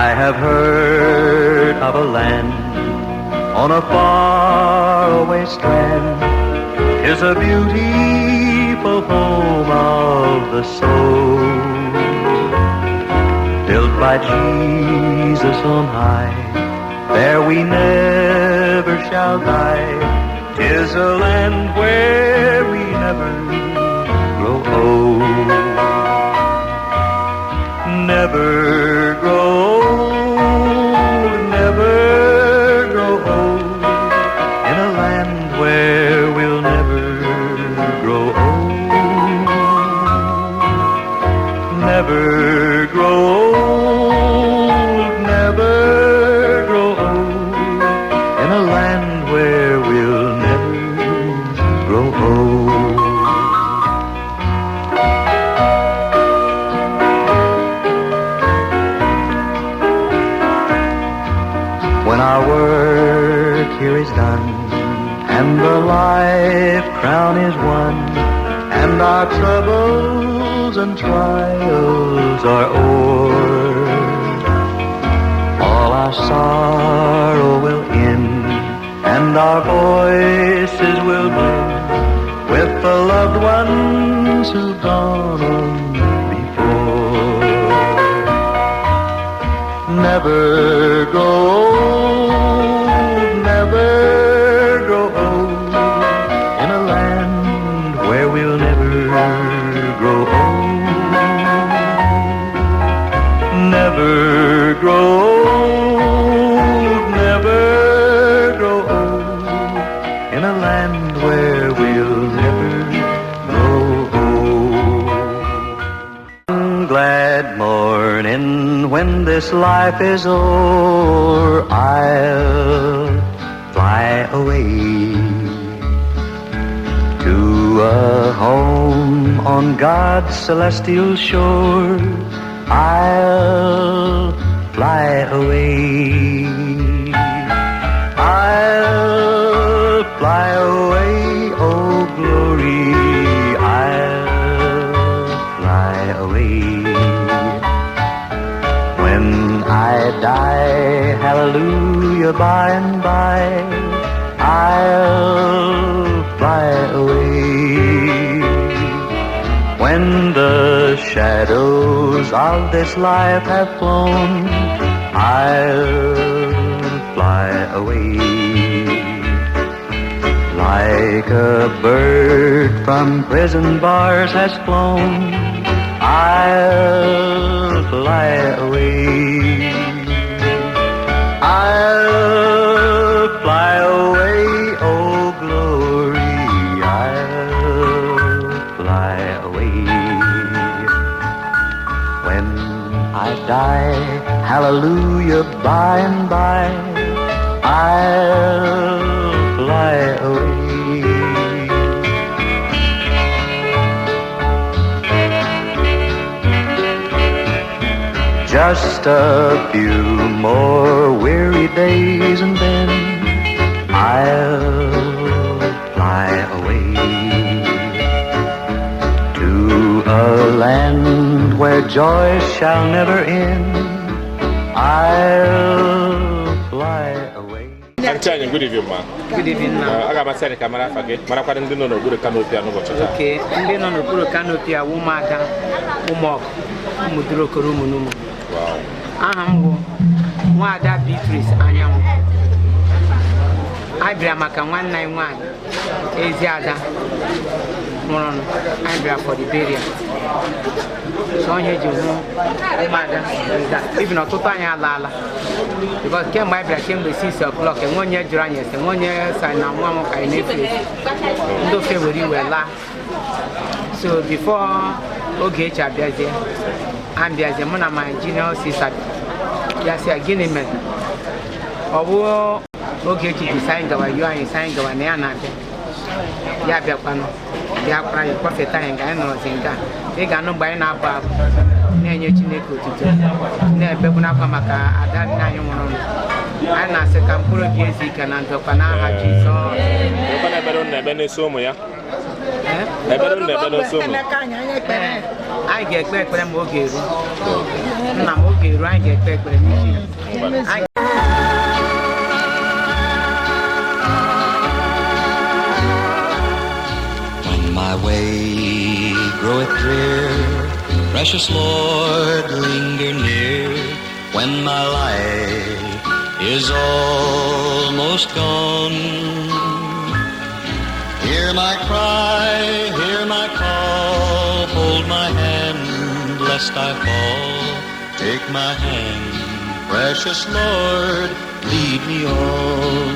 I have heard of a land on a faraway strand. 'Tis a beautiful home of the soul, built by Jesus on high. There we never shall die. 'Tis a land where we never grow old. Never grow old, never grow old. In a land where we'll never grow old. Never grow old, never grow old. In a land where we'll never grow old. When our work here is done, and the life crown is won, and our troubles and trials are o'er, all our sorrow will end, and our voices will blend with the loved ones who've gone on before. Never grow old, never grow old. In a land where we'll never grow old. Never grow old, never grow old. In a land where we'll never grow old. One glad morning when this life is o'er, I'll fly away to a home on God's celestial shore. I'll fly away. I'll fly away, oh glory. I'll fly away. When I die, hallelujah, by and by, I'll fly away. When the shadows of this life have flown, I'll fly away. Like a bird from prison bars has flown, I'll fly away. I'll fly away, oh glory. I'll fly away. When I die, hallelujah, by and by, I'll fly away. Just a few more weary days and then I'll fly away to a land where joy shall never end. I'll fly away. Good evening, ma. Good evening, ma. I got my son, Camara Fagate, Marapan, and no good canopy. Okay, and then on the good canopy, a woman, Umok, Mudrokurumunum. Wow. Wada Beatrice Anyam. Ibramaka 191 Eziada. Ibra for the burial. So here you know, madam, even a Topanya Lala. Because came my brother came to 6 o'clock and 1 year Juranius and 1 year sign and 1 more kind of no favor you were la. So before okay, Chabiazi, I'm the Azamona, my junior sister. Yes, a guinea man. Or okay, to design the way you are inside the one. Yabiapano, Yapra, Prophet, and I know Zinga. They got no by now, Bob. Near Chineko to do. Near Bebunapamaka, at that 9 and I said, Campuro Gizic and Antopana, Jesus. Never on the Benesomo, yeah. I get back when I'm okay. I'm okay, right? Get back when I'm When my way groweth drear, precious Lord, linger near. When my life is almost gone, hear my cry, hear my call, hold my hand lest I fall. Take my hand, precious Lord, lead me on.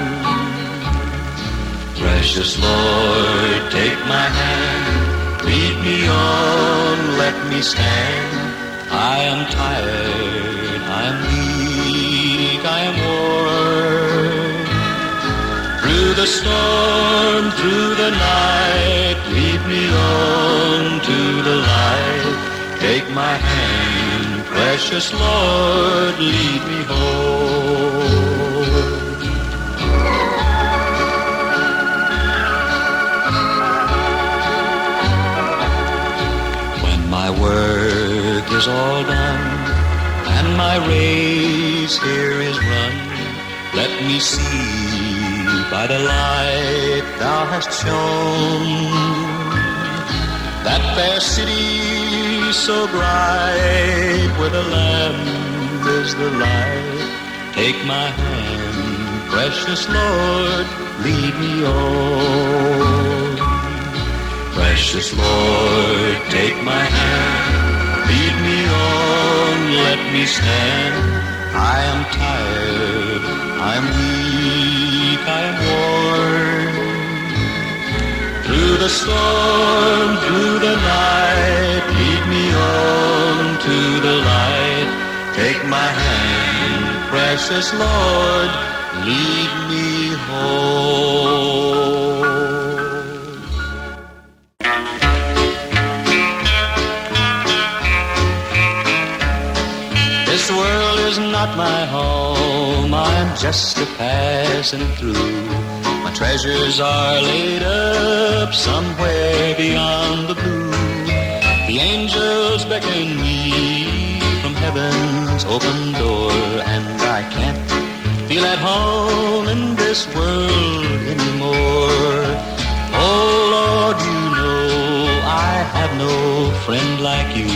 Precious Lord, take my hand, lead me on, let me stand. I am tired, I am weak, I am worn. Through the storm, through the night, lead me on to the light. Take my hand, precious Lord, lead me home. When my work is all done and my race here is run, let me see by the light thou hast shown that fair city so bright, where the Lamb is the light. Take my hand, precious Lord, lead me on. Precious Lord, take my hand, lead me on, let me stand. I am tired, I am weak, I am worn. Through the storm, through the night, lead me on to the light. Take my hand, precious Lord, lead me home. This world is not my home, I'm just a passing through. My treasures are laid up somewhere beyond the blue. The angels beckon me from heaven's open door, and I can't feel at home in this world anymore. Oh Lord, you know I have no friend like you.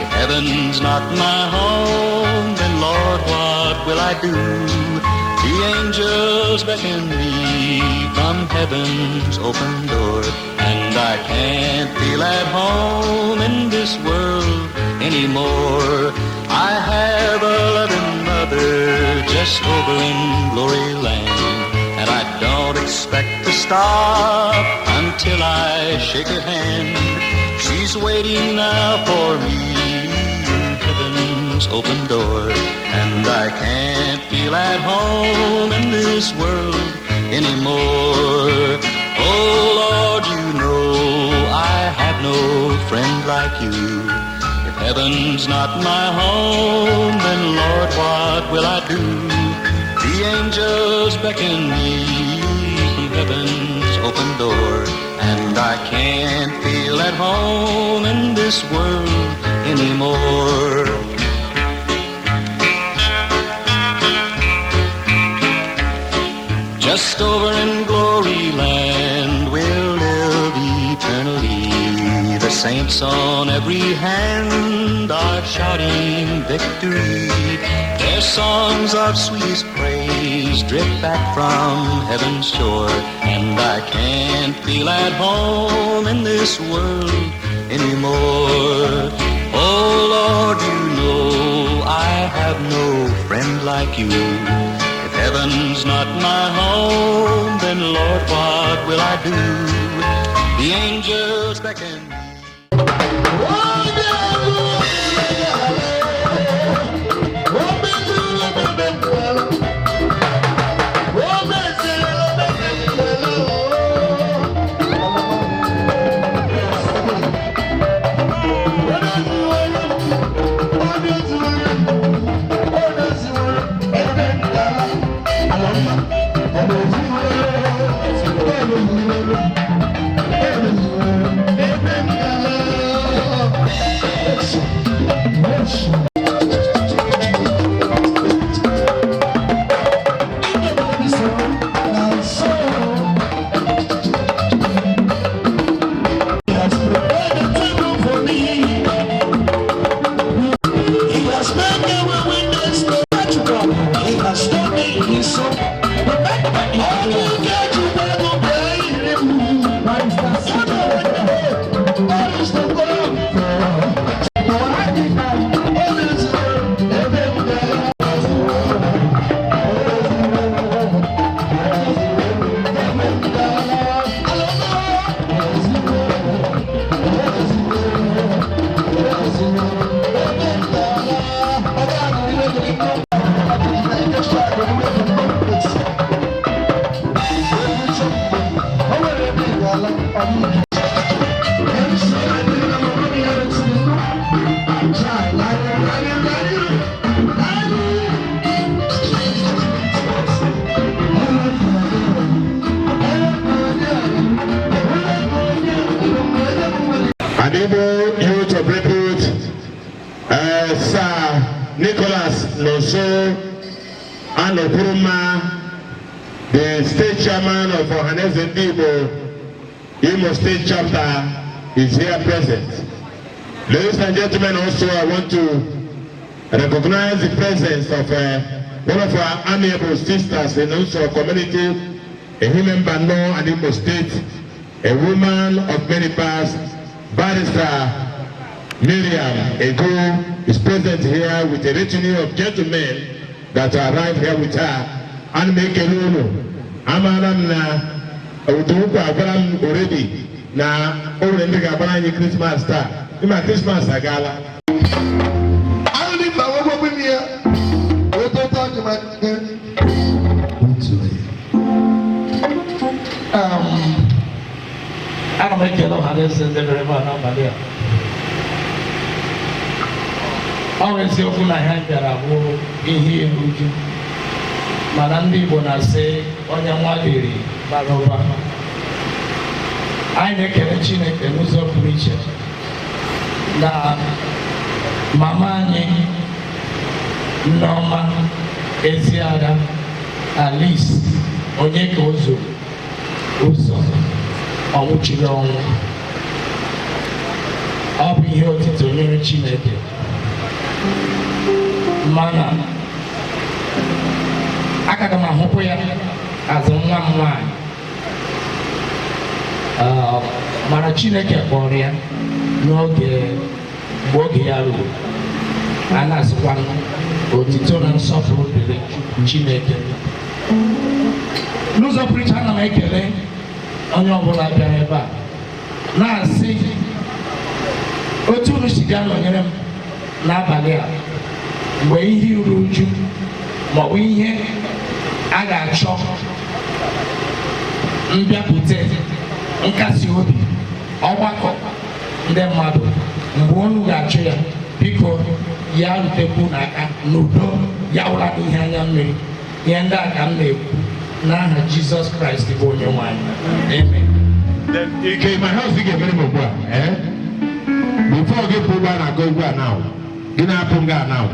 If heaven's not my home, then Lord, what will I do? The angels beckon me from heaven's open door, and I can't feel at home in this world anymore. I have a loving mother just over in glory land, and I don't expect to stop until I shake her hand. She's waiting now for me in heaven's open door, and I can't feel at home in this world anymore. Oh Lord, you know I have no friend like you. If heaven's not my home, then Lord, what will I do? The angels beckon me from heaven's open door, and I can't feel at home in this world anymore. Just over in glory land we'll live eternally. The saints on every hand are shouting victory. Their songs of sweetest praise drift back from heaven's shore, and I can't feel at home in this world anymore. Oh Lord, you know I have no friend like you. If heaven's not my home, then Lord, what will I do? The angels beckon me. Thank you. Adibo Youth of Repute, Sir Nicholas Noso Anokuruma, the State Chairman of Ohaneze Ndibo, Imo State Chapter, is here present. Ladies and gentlemen, also I want to recognize the presence of one of our amiable sisters in also community, a human Bano and Imo State, a woman of many parts, Barrister Miriam Ego is present here with a retinue of gentlemen that arrived here with her. And make a lulu. Amaram na Uduka Abraham already. Na already Gabrani Christmas star. In my Christmas agala. I live my woman with me. We don't talk about I don't make yellow hands in the river, nobody. Always open my hand that I will be here with you. Manandi Bonase, Onyamwadiri, Baroba. I make a chinek and was of preacher. Na Mamani, Norma, Eziada, Alice, Onyeko Ozo, Ozo, Omuchilong. I'll be here to learn Chineke. Mana. Akaka mahopo ya azonga mwani. Mana Chineke kpọrọ ya n'oge oge ya ruo. A na-asịkwa otito na nsọpụrụ dịrị Chineke. N'ụzọ pụrụ iche ana m ekele onye ọbụla bịara ebe a na-asị otu unu si bịa nọnyere m n'abalị a mgbe ihe iru uju maọbụ ihe a ga-achọ mbịapụta nkasi obi ọgbakọ ndị mmadụ mgbe unu ga-achọ ya biko ya rutekwu n'aka n'udo ya wụla n'ihe anya mmiri ihe ndị a ka m na-ekwu n'aha Jizọs Kraịst bụ onye nwanyị. Amen. Okay, my house is getting more. Before I get pulled back, I go now. Get up and go now.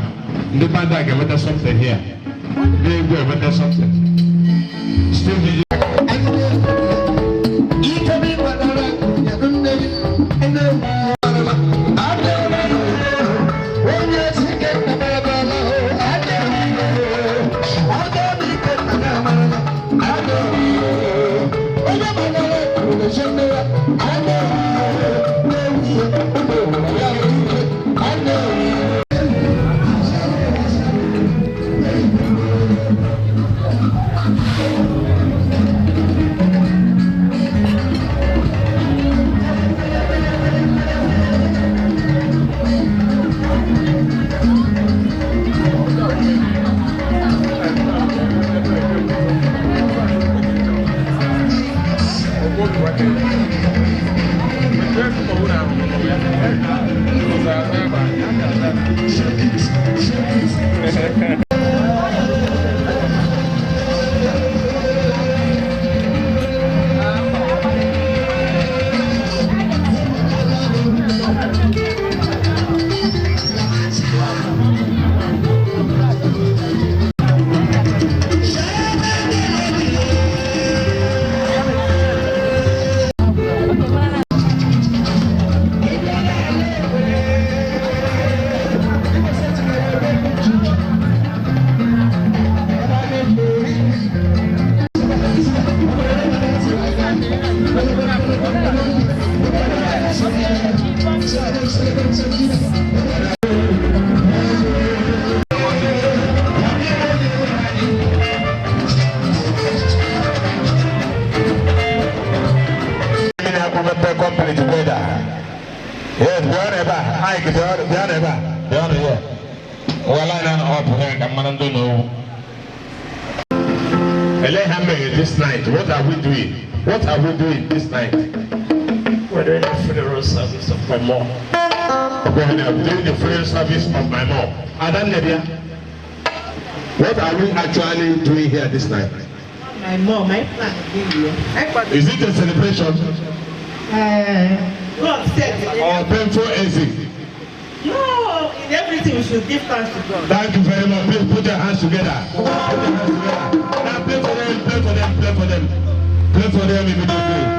The band I can make something here. They will make something. Still, company together. Yes, this night, what are we doing? What are we doing this night? We're doing a funeral service of my mom. Okay, I'm doing the funeral service of my mom. Adam Nebia, what are we actually doing here this night? My mom, my plan. Is it a celebration? God said or painful exit? No, in everything we should give thanks to God. Thank you very much. Please put your hands together. Put your hands together. Now play for them, play for them, play for them. Play for them immediately.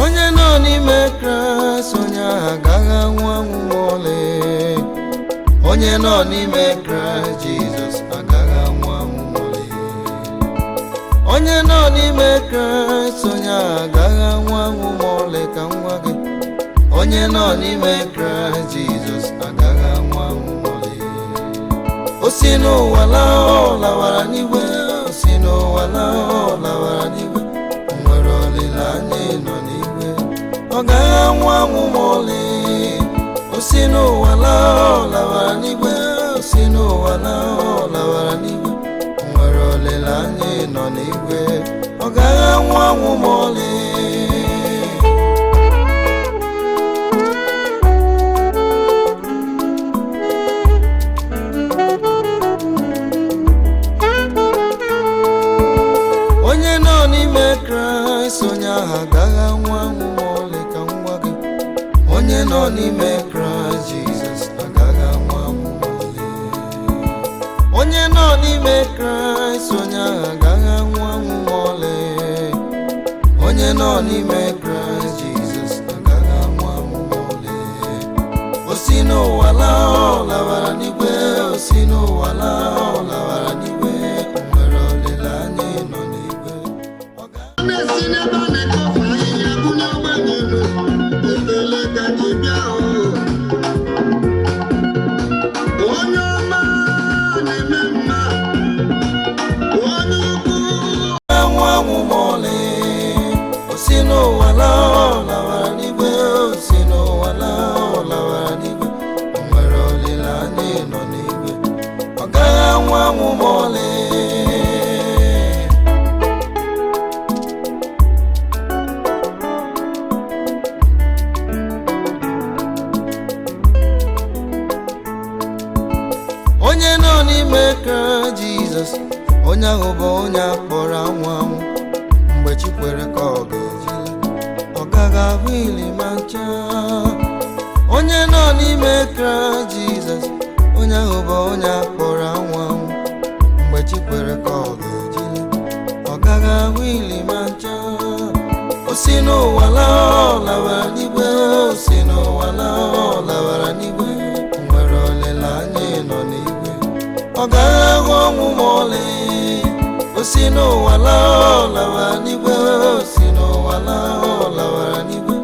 onye nọ n'ime Kraịst onye agaghị anwụ anwụ ma ọlị. Onye nọ n'ime Kraịst Jizọs agaghị anwụ anwụ ma ọlị. Onye nọ n'ime Kraịst onye agaghị anwụ anwụ ma ọlị ka m gwa gị. Onye nọ n'ime Kraịst Jizọs agaghị anwụ anwụ ma ọlị. O si n'ụwa laa ọ lawara n'igwe, o si n'ụwa laa ọ lawara n'igwe. Nwere olileanya ịnọ n'igwe, ọ gaghị anwụ anwụ ma ọlị. O si n'ụwa laa ọ lawara n'igwe, o si n'ụwa laa ọ lawara n'igwe. Nwere olileanya ịnọ n'igwe, ọ gaghị anwụ anwụ ma ọlị. Onye nọ n'ime Kraịst onye ahụ agaghị anwụ anwụ ma ọlị ka m gwa gị. Onye nọ n'ime Kraịst Jizọs agaghị anwụ anwụ ma ọlị. Onye nọ n'ime Kraịst onye ahụ agaghị anwụ anwụ ma ọlị. Onye nọ n'ime Kraịst Jizọs agaghị anwụ anwụ ma ọlị. O si n'ụwa laa ọ lawara n'igwe, o si n'ụwa laa ọ lawara n'igwe. Nwere olileanya ịnọ n'igwe. Na-esi n'ebe a na-ekofe ahịhịa bunye ogbenye elu, ekele ka ji bịa o. Onye ọma na-eme mma, onye ukwu anwụ anwụ ma ọlị. O si n'ụwa laa ọ lawara n'igwe, o si n'ụwa laa ọ lawara n'igwe. O nwere olileanya ịnọ n'igwe, ọ gaghị anwụ anwụ ma ọlị. Onye nọ n'ime Kraịst Jizọs onye ahụ bụ onye akpọrọ anwụ anwụ. Mgbe chi kwere ka ọ ga-ejila, ọ gaghị ahụ ili ma ncha. Onye nọ n'ime Kraịst Jizọs onye ahụ bụ onye akpọrọ anwụ anwụ. Mgbe chi kwere ka ọ ga-ejila, ọ gaghị ahụ ili ma ncha. O si n'ụwa laa ọ lawara n'igwe, o si n'ụwa laa ọ lawara n'igwe. Nwere olileanya ịnọ n'igwe, ọ gaghị ahụ ọnwụ ma ọlị. O si n'ụwa laa ọ lawara n'igwe, o si n'ụwa laa ọ lawara n'igwe.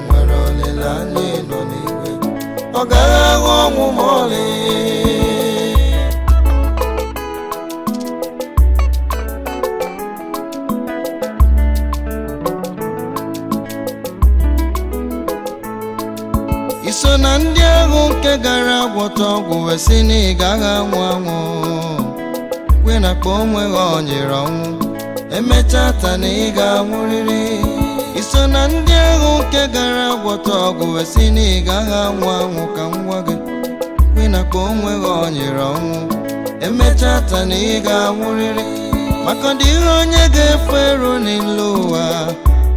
Nwere olileanya ịnọ n'igwe, ọ gaghị ahụ ọnwụ ma ọlị. Iso na ndị ahụ nke gara gwọta ọgwụ wee sị na ị gaghị anwụ anwụ. Kwe na kpa onwe ha ọnyere ọnwụ, emechaa taa na ị ga-anwụrịrị. Iso na ndị ahụ nke gara gwọta ọgwụ wee sị na ị gaghị anwụ anwụ ka m gwa gị. Kwe na kpa onwe ha ọnyere ọnwụ, emechaa taa na ị ga-anwụrịrị. Maka ọ dịghị onye ga-efe ero n'elu ụwa,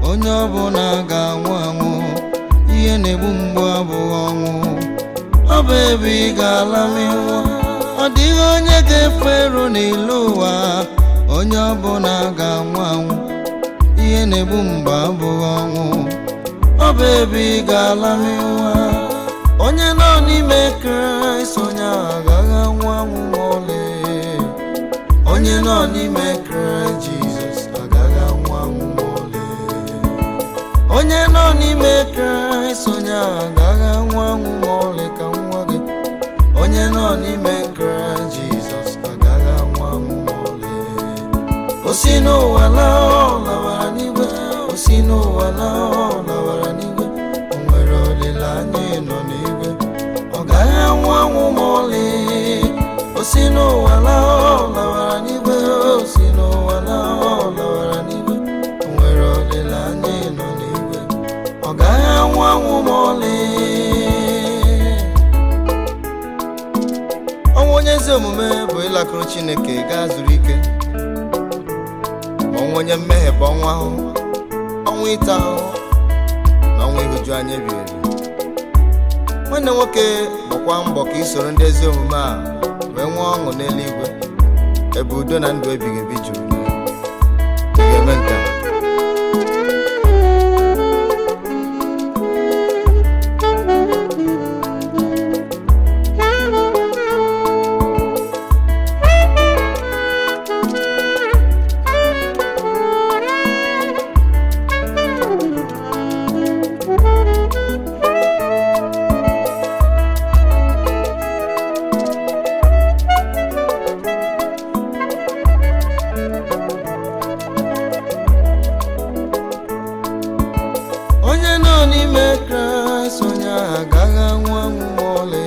onye ọbụla ga-anwụ anwụ. Ihe na-egbu mgbu abụghị ọnwụ, ọ bụ ebe ị ga-ala mịnwụ. Ọ dịghị onye ga-efe ero n'elu ụwa, onye ọbụla ga-anwụ anwụ. Ihe na-egbu mgbu abụghị ọnwụ, ọ bụ ebe ị ga-ala mịnwụ. Onye nọ n'ime Kraịst onye ahụ agaghị anwụ anwụ ma ọlị. Onye nọ n'ime Kraịst Jizọs agaghị anwụ anwụ ma ọlị. Onye nọ n'ime Kraịst onye ahụ agaghị anwụ anwụ ma ọlị ka m gwa gị. Onye nọ n'ime Kraịst Jizọs agaghị anwụ anwụ ma ọlị. O si n'ụwa laa ọ lawara n'igwe, o si n'ụwa laa ọ lawara n'igwe. O nwere olileanya ịnọ n'igwe, ọ gaghị anwụ anwụ ma ọlị. O si n'ụwa laa ọ lawara n'igwe, o si n'ụwa laa ọ lawara n'igwe. O nwere olileanya ịnọ n'igwe, ọ gaghị anwụ anwụ ma ọlị. Ọnwụ onye ezi omume bụ ịlakụrụ Chineke gaa zuru ike. Ọnwụ onye mmehie bụ ọnwụ ahụhụ. ọnwụ ịta ahụ na ọnwụ ịhụju anya ebighị ebi. Nwanne nwoke gbakwa mbọ ka isoro ndị ezi omume a wee nwee ọṅụ n'eluigwe ebe udo na ndụ ebighị ebi juru na ya. Ị ga-eme nke a? Onye nọ n'ime Kraịst onye ahụ agaghị anwụ anwụ ma ọlị.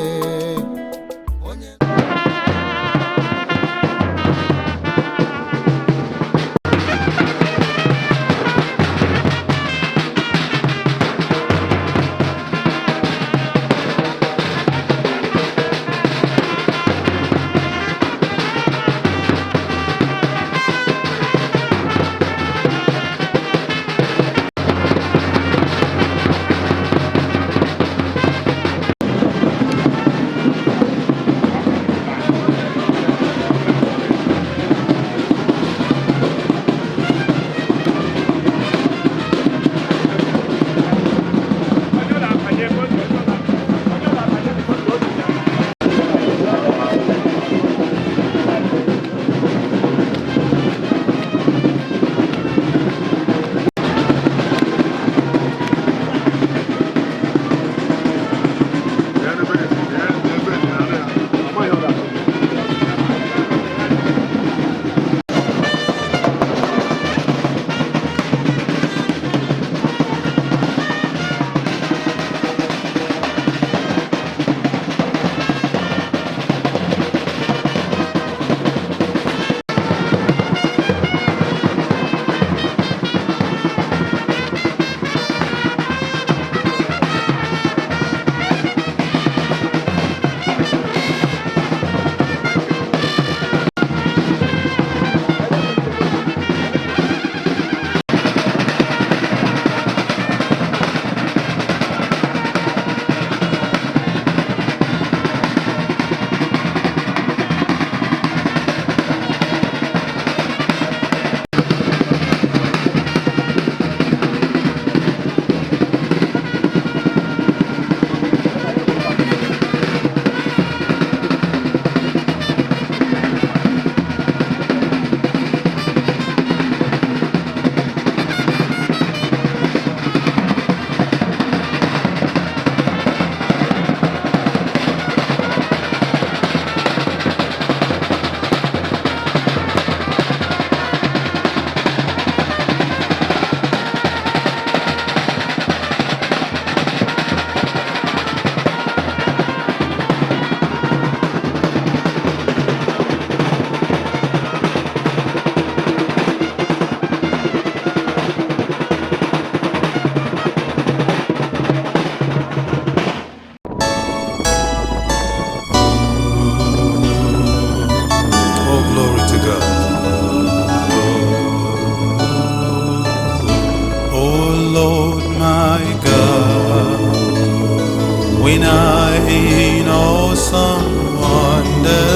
when I in awesome wonder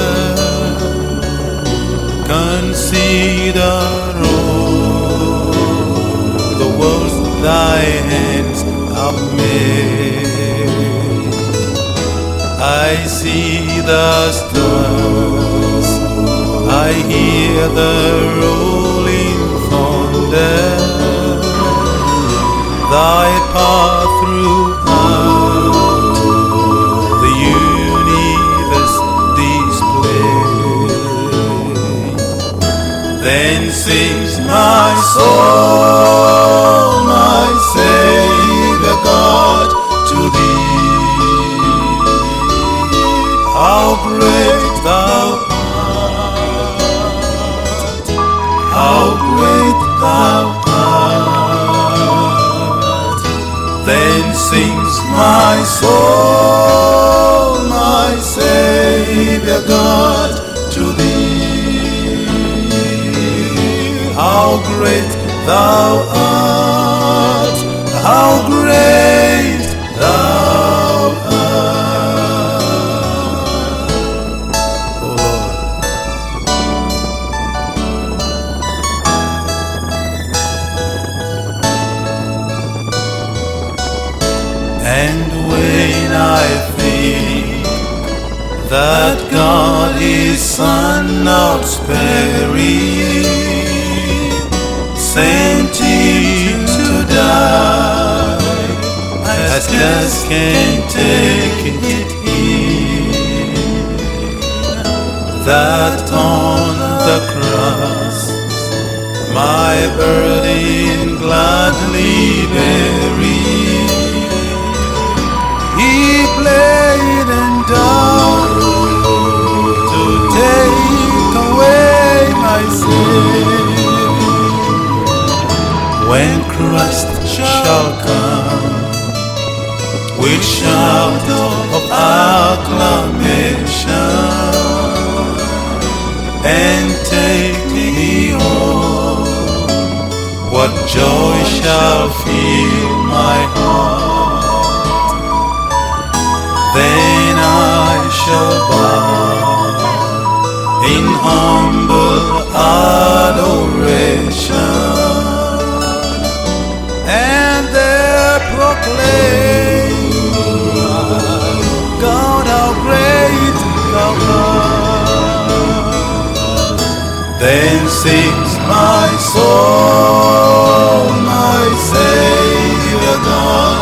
consider all the worlds thy hands have made. I see the stars, I hear the rolling thunder, thy path throughout the universe displayed. Then sings my soul, my Savior God, to thee. How great thou art, how great thou art. Then sings my soul, my Savior God, to thee. How great thou art. how great thou art. Oh Lord. And when I think that God His Son not sparing sent Him to die, I scarce can take it in that on the cross my burden gladly bearing, He played and died to take away my sin. When Christ shall come with shout of acclamation and take me home, what joy shall fill my heart. Then I shall bow in humble adoration and there proclaim, God, how great thou art. Then sings my soul, my Savior God,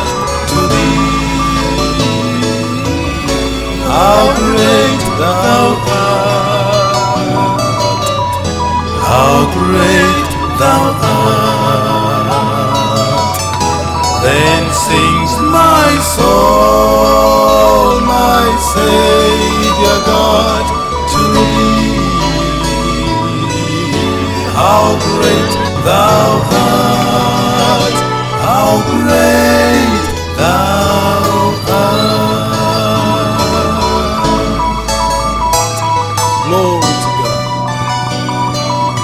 to thee. How great thou art, how great thou art. Then sings my soul, my Savior God, to thee. How great thou art, how great thou art. Glory to God,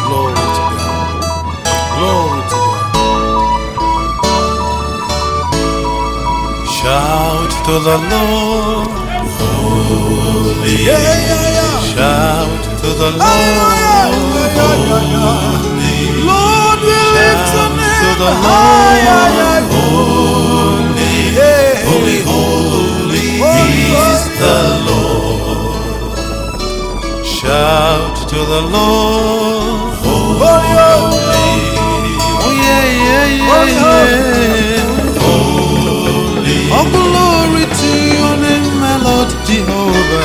glory to God, glory to God. Shout to the Lord, holy. Shout to the Lord, holy. Lord, we lift your name to the Lord, holy. Holy, holy is the Lord. Shout to the Lord, holy. Oh yeah, yeah, yeah, yeah. Holy. Oh, glory to your name, my Lord Jehovah.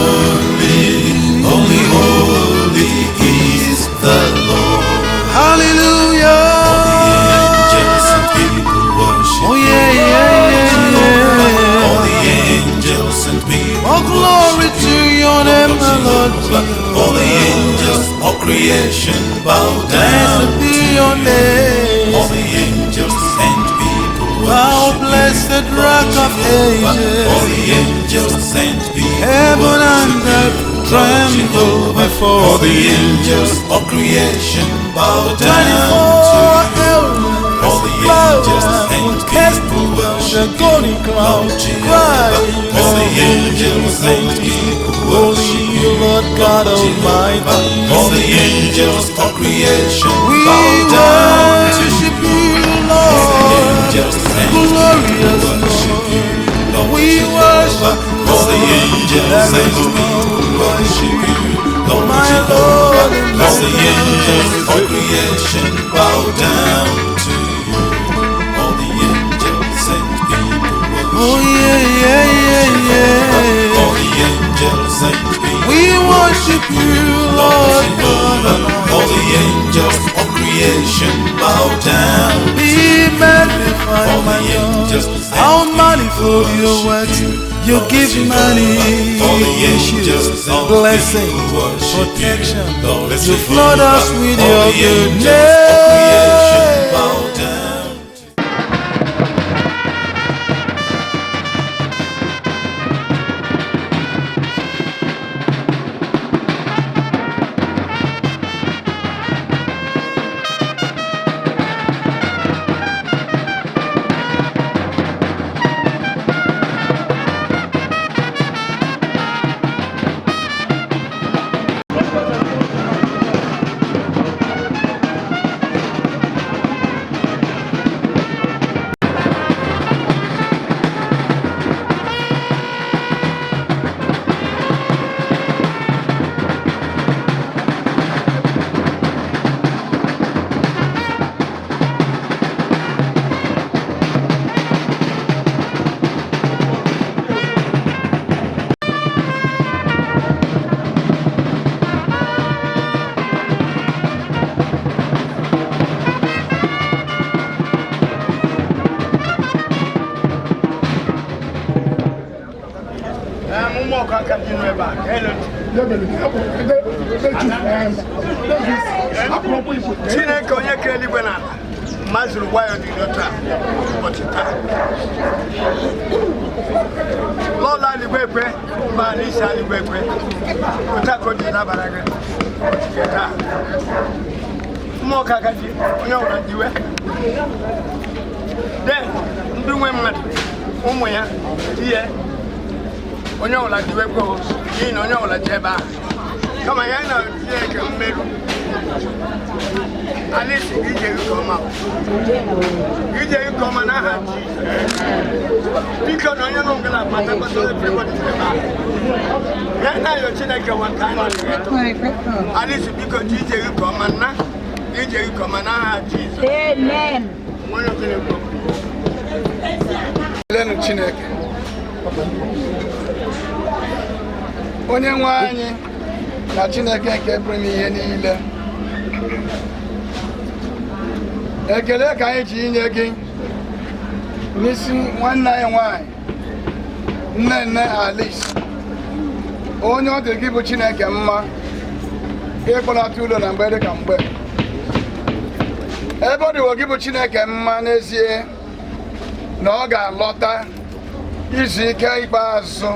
Holy, holy, holy is the Lord. Hallelujah. All the angels and people worship. Oh yeah, yeah, yeah, yeah. All the angels and people. Oh, glory to your name, my Lord Jehovah. All the angels, all creation bow down to your name. All the angels and people. Thou blessed Rock of Ages, all the angels and people, heaven and earth tremble before all the angels of creation bow down to you. All the angels and people worship you, Lord Jehovah. All the angels and people worship you, Lord God Almighty. All the angels of creation bow down to you, Lord. Glorious Lord, we worship. All the angels and people worship you, Lord. My Lord, all the angels of creation bow down to you. All the angels and people worship. Oh yeah, yeah, yeah, yeah. All the angels and people, we worship you, Lord God. All the angels of creation bow down. Be magnified, my Lord. How manifold your works. You give money, all the angels, blessing, protection. You flood us with your goodness. Chineke onye kere eluigwe na ala mazuru gwa ya dị n'otu a ụbọchị taa lọla eluigwe ekwe ma n'isi eluigwe ekwe otu aka o ji nabara gị ụbọchị taa mmụọ ka agaji onye ọbụla diwe den ndị nwe mmadụ ụmụ ya di ya onye ọbụla diwe kwuo n'ihi na onye ọbụla ji ebe ahụ kama ya na Chineke mmerụ Alice ije gị nke ọma n'aha biko na onye n'oge na akpata kpatara everybody ya na-ayọ Chineke nwata Alice biko ji ije gị nke ọma na ije gị nke ọma n'aha Jizọs. Amen. Lenu Chineke onye nwe anyị na Chineke nke pụrụ ihe niile ekele ka anyị ji inye gị n'isi nwanne anyị nwanyị nne Alice onye ọ dị gị bụ Chineke mma ịkpọlata ụlọ na mgbe dị ka mgbe ebe ọ dịwo gị bụ Chineke mma n'ezie na ọ ga-alọta izu ike ikpeazụ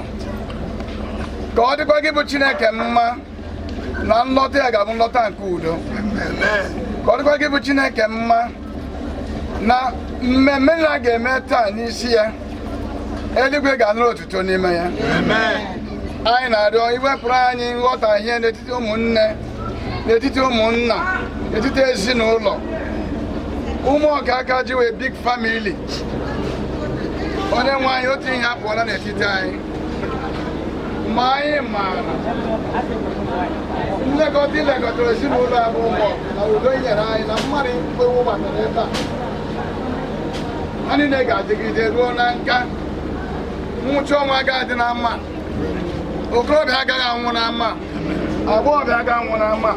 ka ọ dịkwa gị bụ Chineke mma na nlọta ya ga-abụ nlọta nke udo ka ọ dịkwa gị bụ Chineke mma na mmemme na ga-eme taa n'isi ya eluigwe ga-anụrụ otuto n'ime ya anyị na-arịọ iwepụrụ anyị nghọtahie n'etiti ụmụnne n'etiti ụmụnna n'etiti ezinụlọ ụmụ ọkaka ji wee big family onye nwe anyị otu ihe apụọla n'etiti anyị ma anyị maara nlekọta ilekọtara ezinụlọ abụ ụgbọ na udo nyere anyị na mmadụ ikpewu batara ebe a ha niile ga-adịgide ruo na nka nwụcha ọnwa ga-adị na mma okorobịa agaghị anwụ na mma agbọghọbịa agaghị anwụ na mma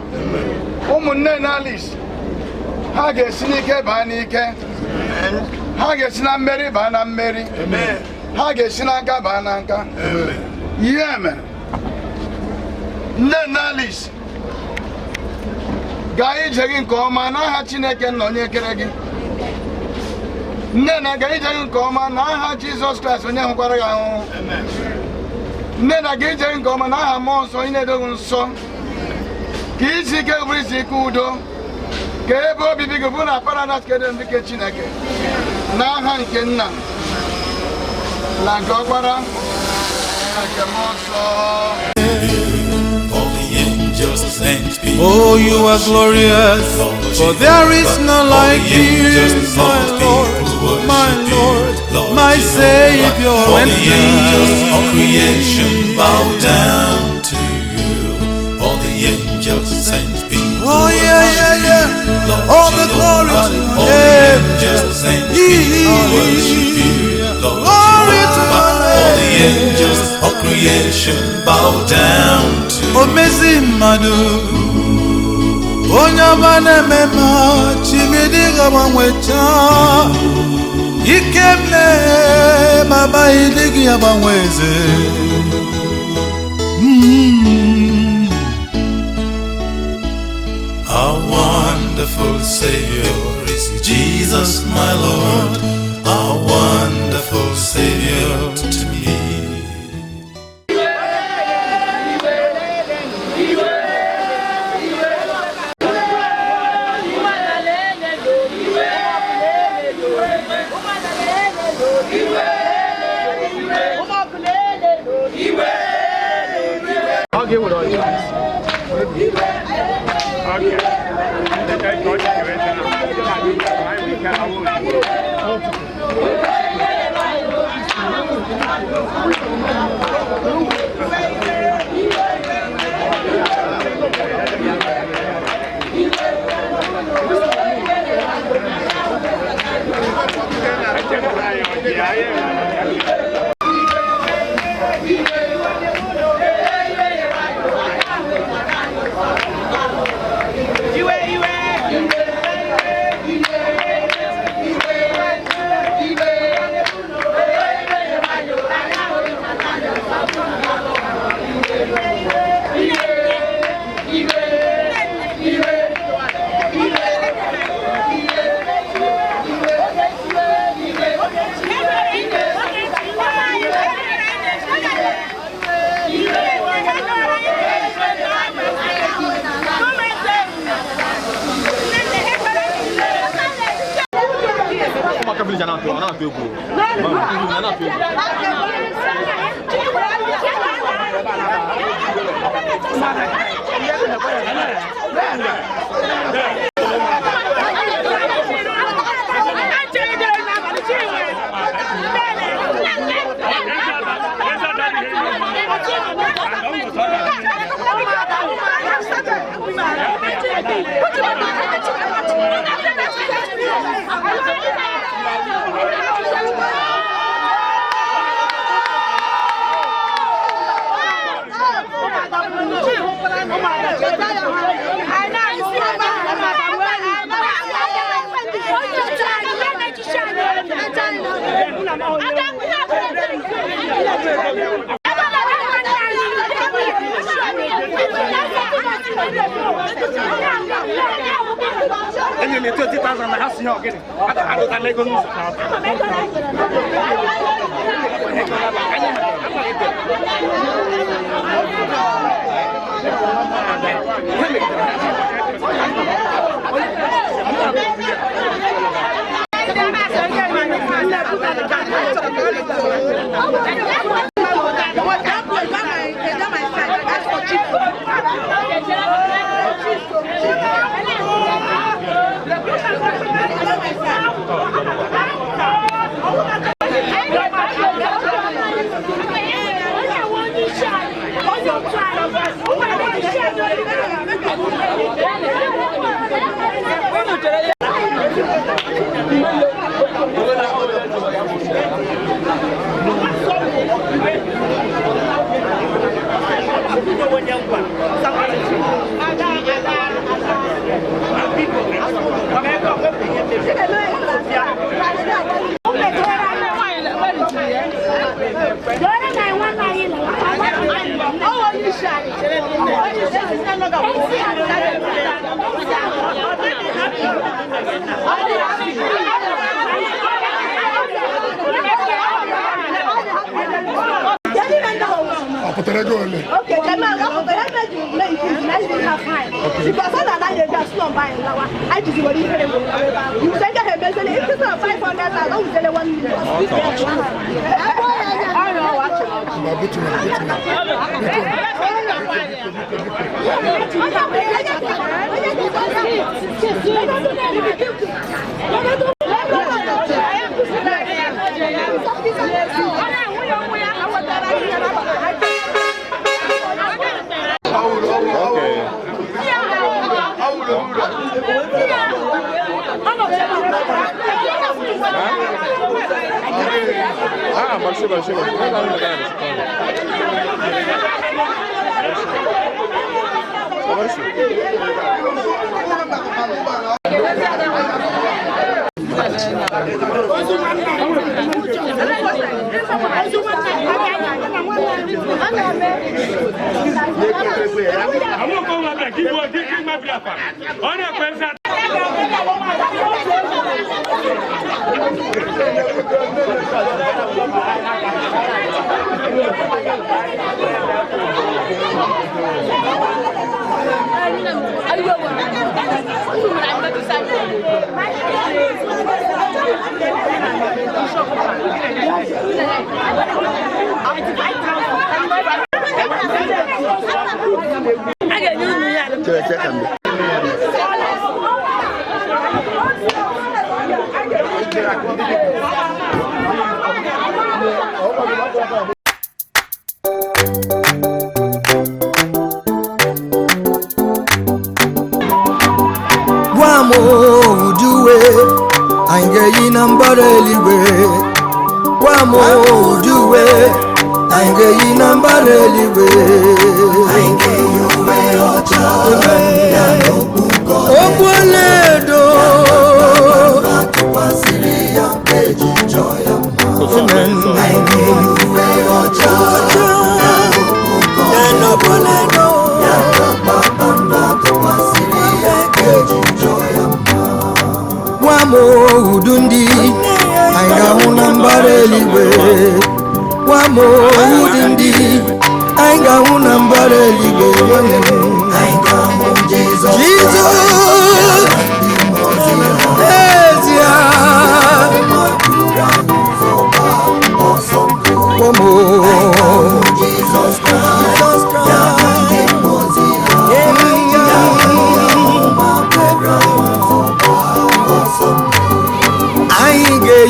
ụmụnne na Alice ha ga-esi n'ike baa n'ike ha ga-esi na mmeri baa na mmeri ha ga-esi na nka baa na nka ihe mere nne Alice gaa ije gị nke ọma n'aha Chineke nna onye kere gị nne na gaa ije gị nke ọma n'aha Jizọs Kraịst onye hụkwara gị ahụhụ nne na gaa ije gị nke ọma n'aha mmụọ nsọ onye na-edoghị nsọ ka isi ike bụrụ isi ike udo ka ebe obibi gị bụ na Paradaịs kedị nke Chineke n'aha nke nna na nke ọkpara na nke mmụọ nsọ. Oh, you are glorious, for there is none like you, my Lord, my Savior. All the angels of creation bow down to you. All the angels saints be. Oh yeah. Lord, all the glory to all the angels saints be. Worship you, Lord. All the angels of creation bow down to you. Amazing Madu. Onyamane mema chimidiga mwanwecha ikemle baba iligi ya banweze. How wonderful Savior is Jesus, my Lord. How wonderful Savior to me. I'll get with all you guys. Okay, because all that they just not buying now. I just want to hear them. You say that he basically if it's 500,000, don't say 1 million. I know what.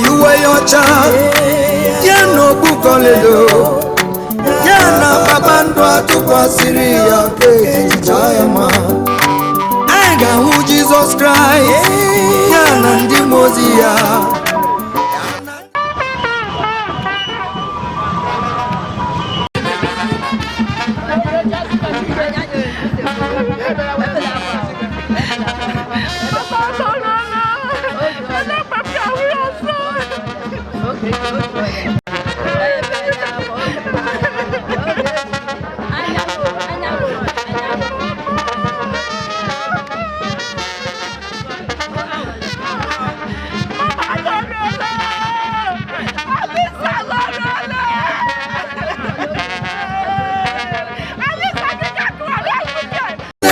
iwe ya ọcha ya na okpukọlelo ya na kpakpando atụkwasịrị ya nke ejicha ya ma anyị ga-ahụ Jizọs Kraịst ya na ndị mmụọ ozi ya.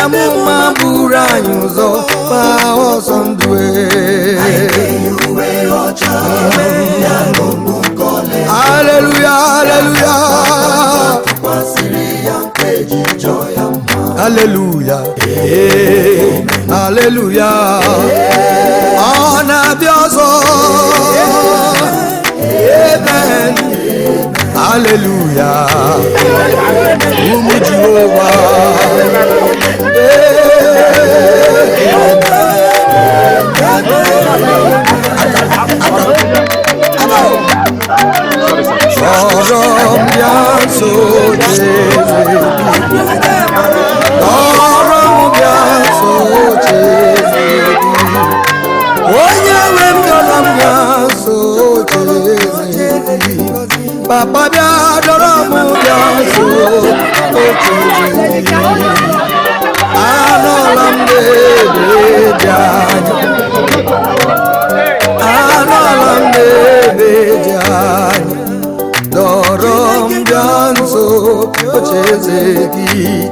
Amụma buru anyị ụzọ ma ọsọ ndụ haleluya haleluya haleluya haleluya ọ na-abịa ọzọ amen haleluya ụmụ Jehova Papa bia doromu bia so anolam de bejani dorom janso ochezeki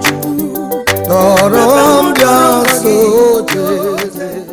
dorom janso ochezeki.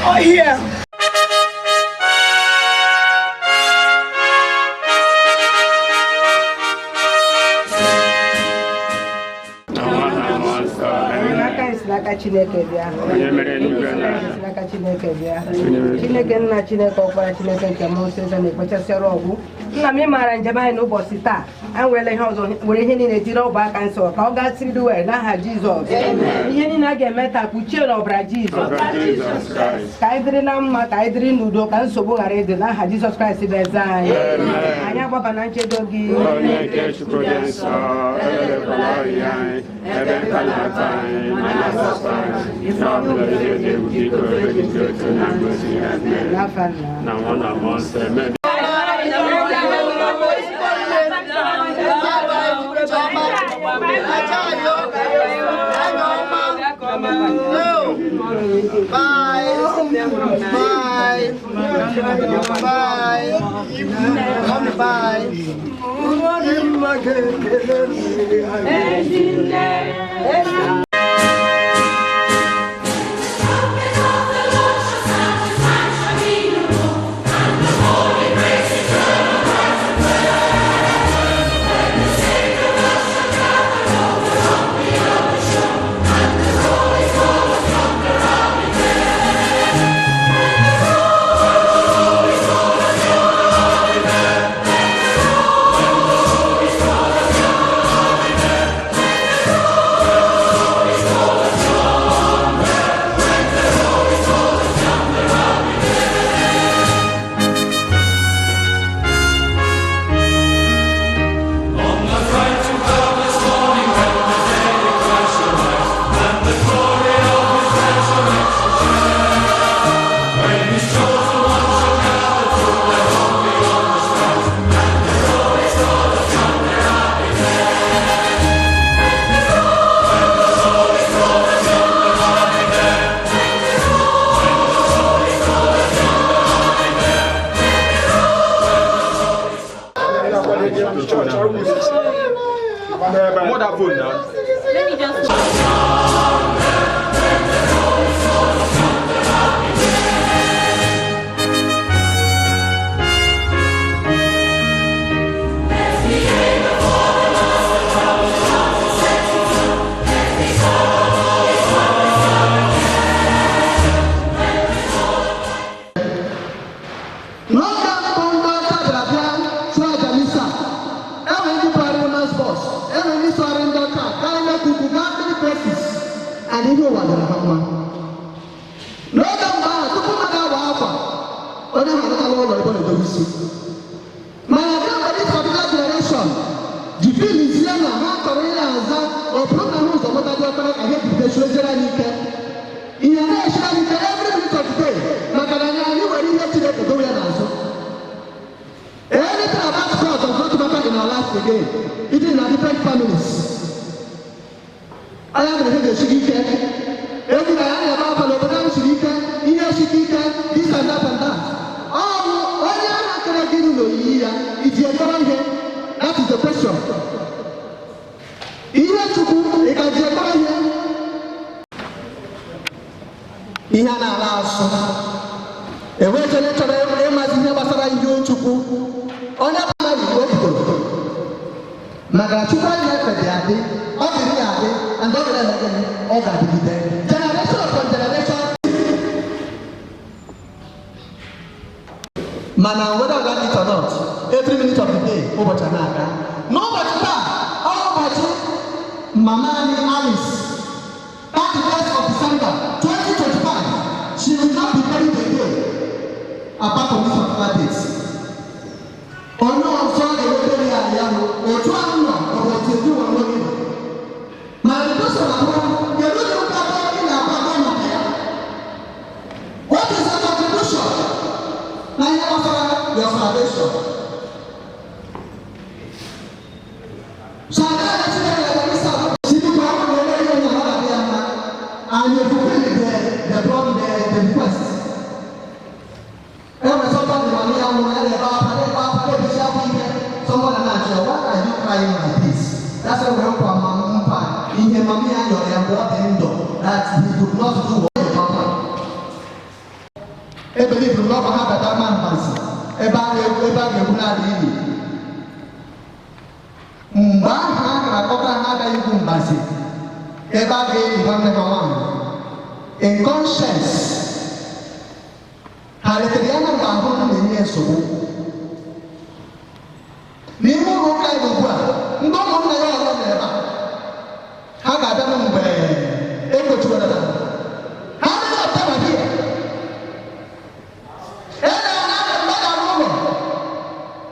Oh, yeah. Chineke nna Chineke ọkpara Chineke nke mmụọ nsọ na-ekpechasịara ọgwụ nna m ịmara njem anyị n'ụbọchị taa anyị were ihe ọzọ were ihe niile tiri ọbụ aka nsọ ka ọ gaa siri were n'aha Jizọs ihe niile a ga-eme taa kpuchie n'ọbara Jizọs ka anyị dịrị na mma ka anyị dịrị n'udo ka nsogbu ghara ịdị n'aha Jizọs Kraịst bụ eze anyị anyị agbaba na nchedo gị Bye. Mother phone now. Let me just. And you know what I'm talking about. No, no, no, to come out of our or the Lord of the Lucy. My this particular generation, the feel is young, how Korea or program of what I get to the Switzerland. In a nation, every minute of the day, Macarena, you were here today to go and answer. Anything about God does not matter in our lives again. It is in our different families. I am the Shikika. Every day I am about the Shikika, Ina Shikika, this and that and that. Oh, why are you getting no year? It's your turn here. That is the question. Ina Chuku, it can get by here. Ihana Lasso. A way to let her imagine Basara in you Chuku. On a Magachuka left the Adi, of the Adi. And don't let them all that be there. Generation upon generation. Man, whether I like it or not, every minute of the day, over Chanaka. No much that. How about Mama Alice? 31st of December 2025. She will not be buried again. Apart from this particular date. Or no, I'm sorry, they will bury a young or 12 or what you do or what. What is the contribution? Now you offer your salvation. So I and you fulfill the problem, the request. Every somebody money someone and sure, why are you crying like this? That's a welcome. In the mommy and your employer that he could not do what he wanted. I believe you love have that man fancy. About the in conscience, Hallelujah, Mahon, and so. Nemo kind of work, no one never. How got them able to another? How many of them are here? And another woman.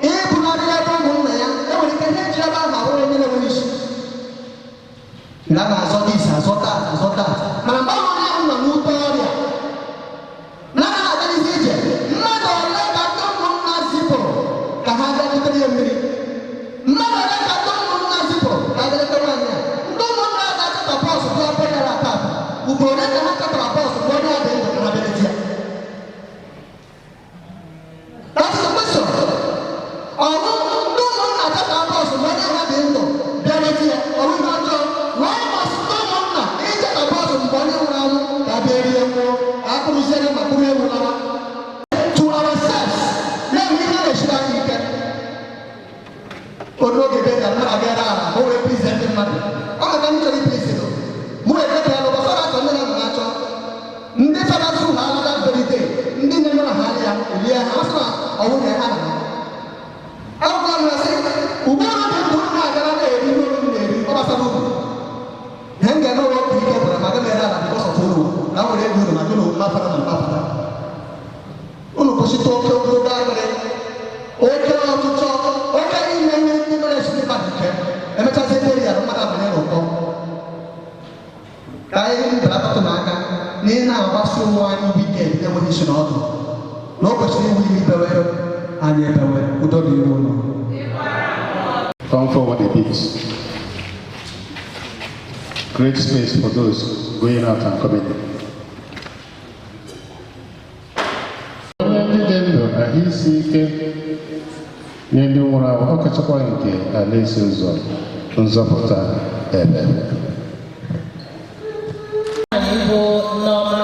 If you not have a woman, everybody can hear about how we never wish. Now, I saw this, I saw that, I saw that. And I'm not on the new area. Now, that is it. Not all like I don't want to zippo. I have that little minute. Not like I don't want to zippo. I don't know. That's the question. To ourselves, let me know the Come forward a bit. Great space for those going out and coming in. nye ndị nwụrụ anwụ ọkachakwa nke alaeze ụzọ nzọpụta ebere. Anyị bụ Nneọma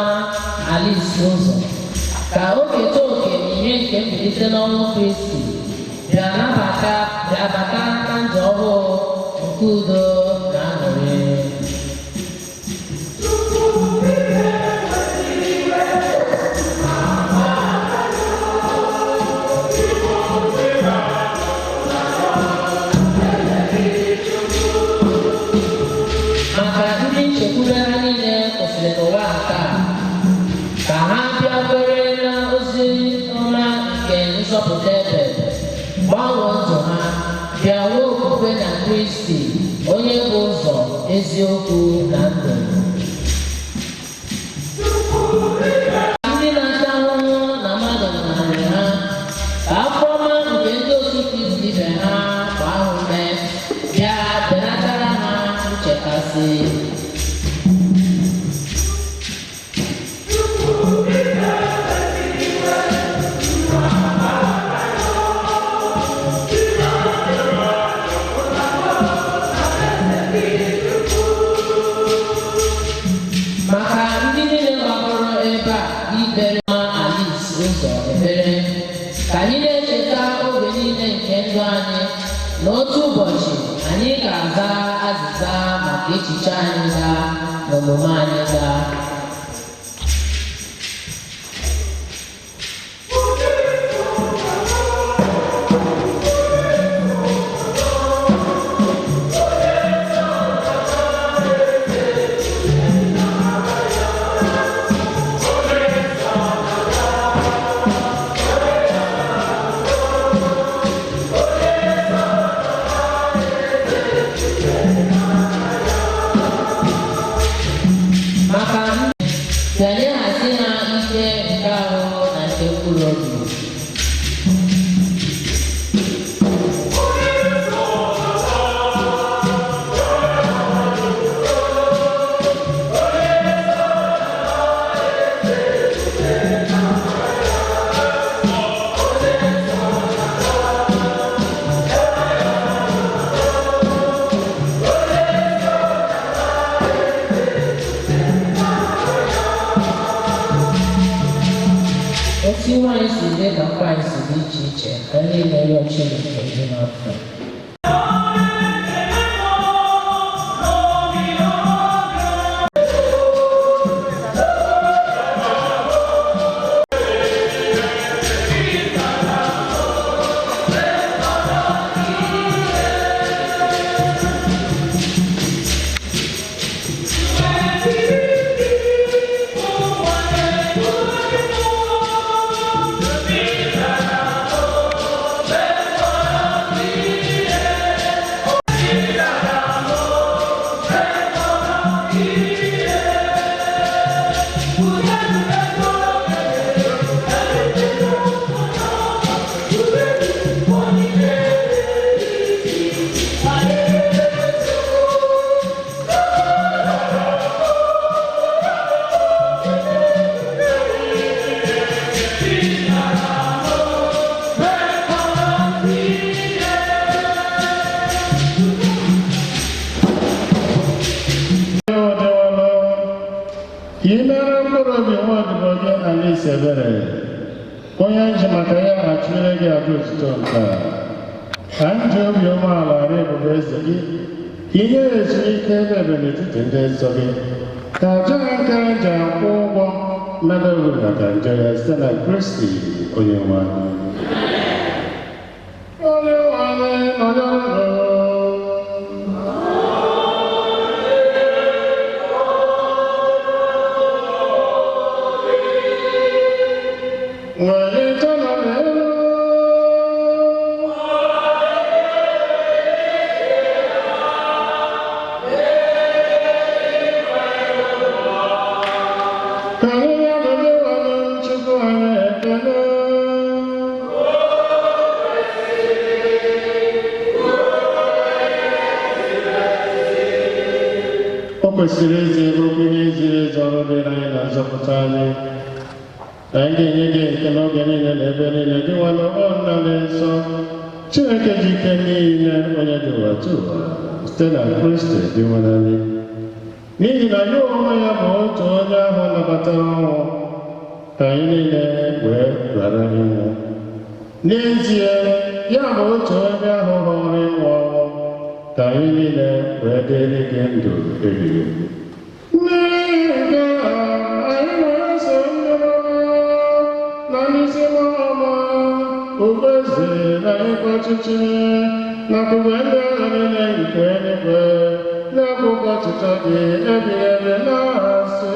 Alice Ụzọ ka o keta oke n'ihe nke mbilite n'ọnwụ Kristi bịa bata na ndụ ọhụụ nke udo na aṅụrị. Maka ndị nchekwube ha niile kwụsịrị n'ụwa taa ka ha bịa kwere na ozi ọma nke nzọpụta ebe gbanwee ndụ ha bịa nwee okwukwe na Kristi onye bụ ụzọ eziokwu na ndụ. Ndị na-ata ahụhụ na mmadụ narị ha ka afọ ọma nke ndị otu Kristi ibe ha kwa ahụ mee bịa benatara ha nchekasị. Maka ndị niile gbagoro ebe a ikpere Nneọma Alice Ụzọ ekpere ka anyị na-echeta oge niile nke ndụ anyị na otu ụbọchị anyị ga-aza azịza maka echiche anyị gaa na omume anyị gaa. ga-enyehazi ha ike nke ahụ na nke mkpụrụ obi. Otu nwanyị si dị ka nwaanyị si dị iche iche ka ndị na-arịọ Chineke dị n'afọ. onye nji maka ya achụere gị abụ otuto nke a ka ndị obi umeala ara ebube eze gị ka inye ya ezumike ebe ebe n'etiti ndị nsọ gị ka aja ha nke ji akwụ ụgwọ mmeberu maka njọ ya site na Kristi onye nwe anyị. O kwesịrị ezi bụrụkwa ihe ziri ezi ọrụ dịrị anyị na nzọpụta anyị na anyị ga-enye gị nke n'oge niile na ebe niile dị nwa n'ọgbọ nna dị nsọ Chineke ji ike niile onye dị ụwa tụ ụwa site na Kristi dị nwa anyị. N'ihi na ya onwe ya bụ otu onye ahụ nabatara ọnwụ ka anyị niile wee ghara ịnwụ. N'ezie, ya bụ otu onye ahụ họrọ ịnwụ ọnwụ ka anyị niile wee dịrị gị ndụ ebighị ebi. N'ihi nke a, anyị na-eso ndị na ndị isi ọma, eze na ịkwa ọchịchị nakwa ndị agha niile nke eluigwe na-abụkwa ọchịchọ gị ebighị ebi na-asị.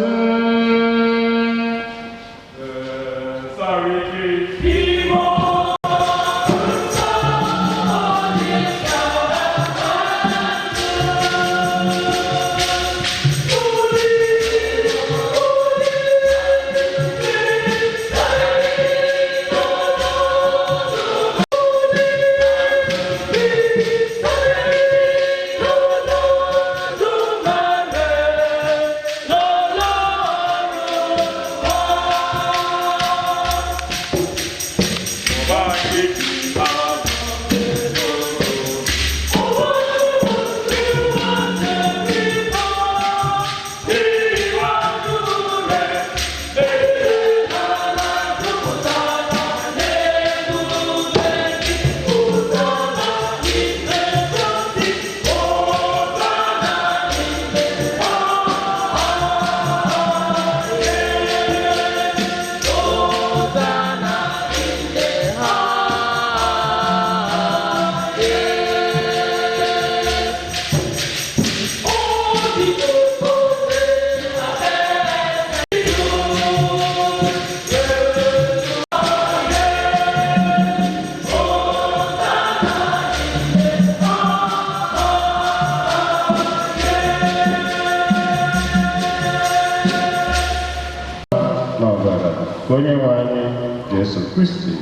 Onye nwe anyị Jesu Kristi,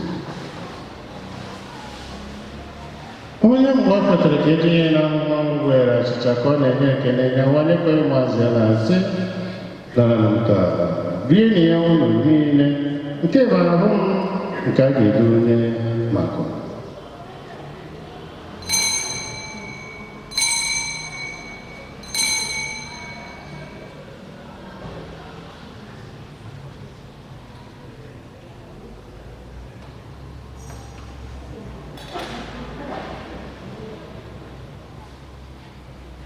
onye mgbe ọ kwetara ka etinye ya n'ahụhụ ọnwụ were achịcha ka ọ na-enye ekele ya nwanyekwa ụmụazị ya na-asị dara na nke ala rie na ya ụlọ niile nke bụ ahụ m nke a ga-edo onye maka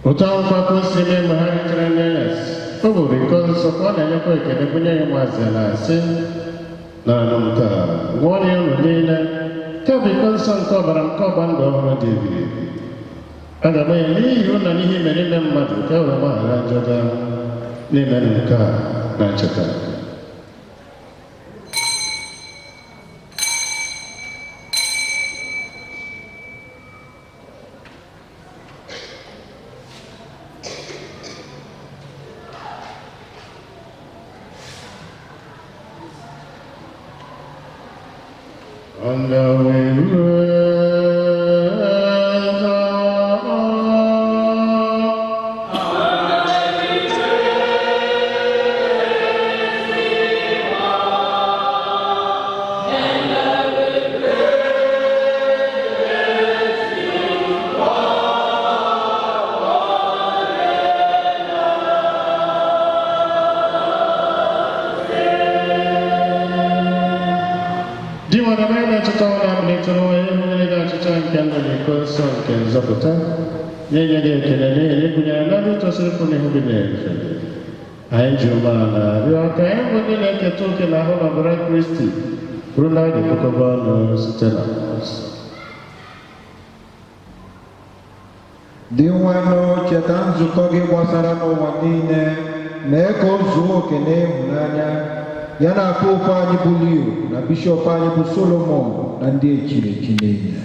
otu akwụkwọ ka o si eme mgbe ha richara Eneas, ọ bụ iko nsọ ka ọ na-enyekwa ekele bunye ya ụmụazị ya na-asị na nke a ṅụọ ya ụlọ niile nke bụ iko nsọ nke ọbara nke ọgba ndụ ọhụrụ dị ebighị ebi. Aga m ya n'ihi ụlọ n'ihe mere ime mmadụ ka e were gbaghara njọ gaa n'ime nke a na-echeta. On the way, nye gị ekele n'ihi gụnyere na ndị tosiri pụ n'ihu gị na-efe. Anyị ji umeala rịọ ka anyị bụ ndị na-eketa oke na ahụ n'ọbara Kristi bụrụ na anyị ga-ekpokọba ọnụ site na Kraịst. Dị nwanụ, cheta nzukọ gị gbasara n'ụwa niile, mee ka o zuo oke na ịhụnanya ya na popu anyị bụ Leo na bishọp anyị bụ Solomon na ndị echiri echi niile.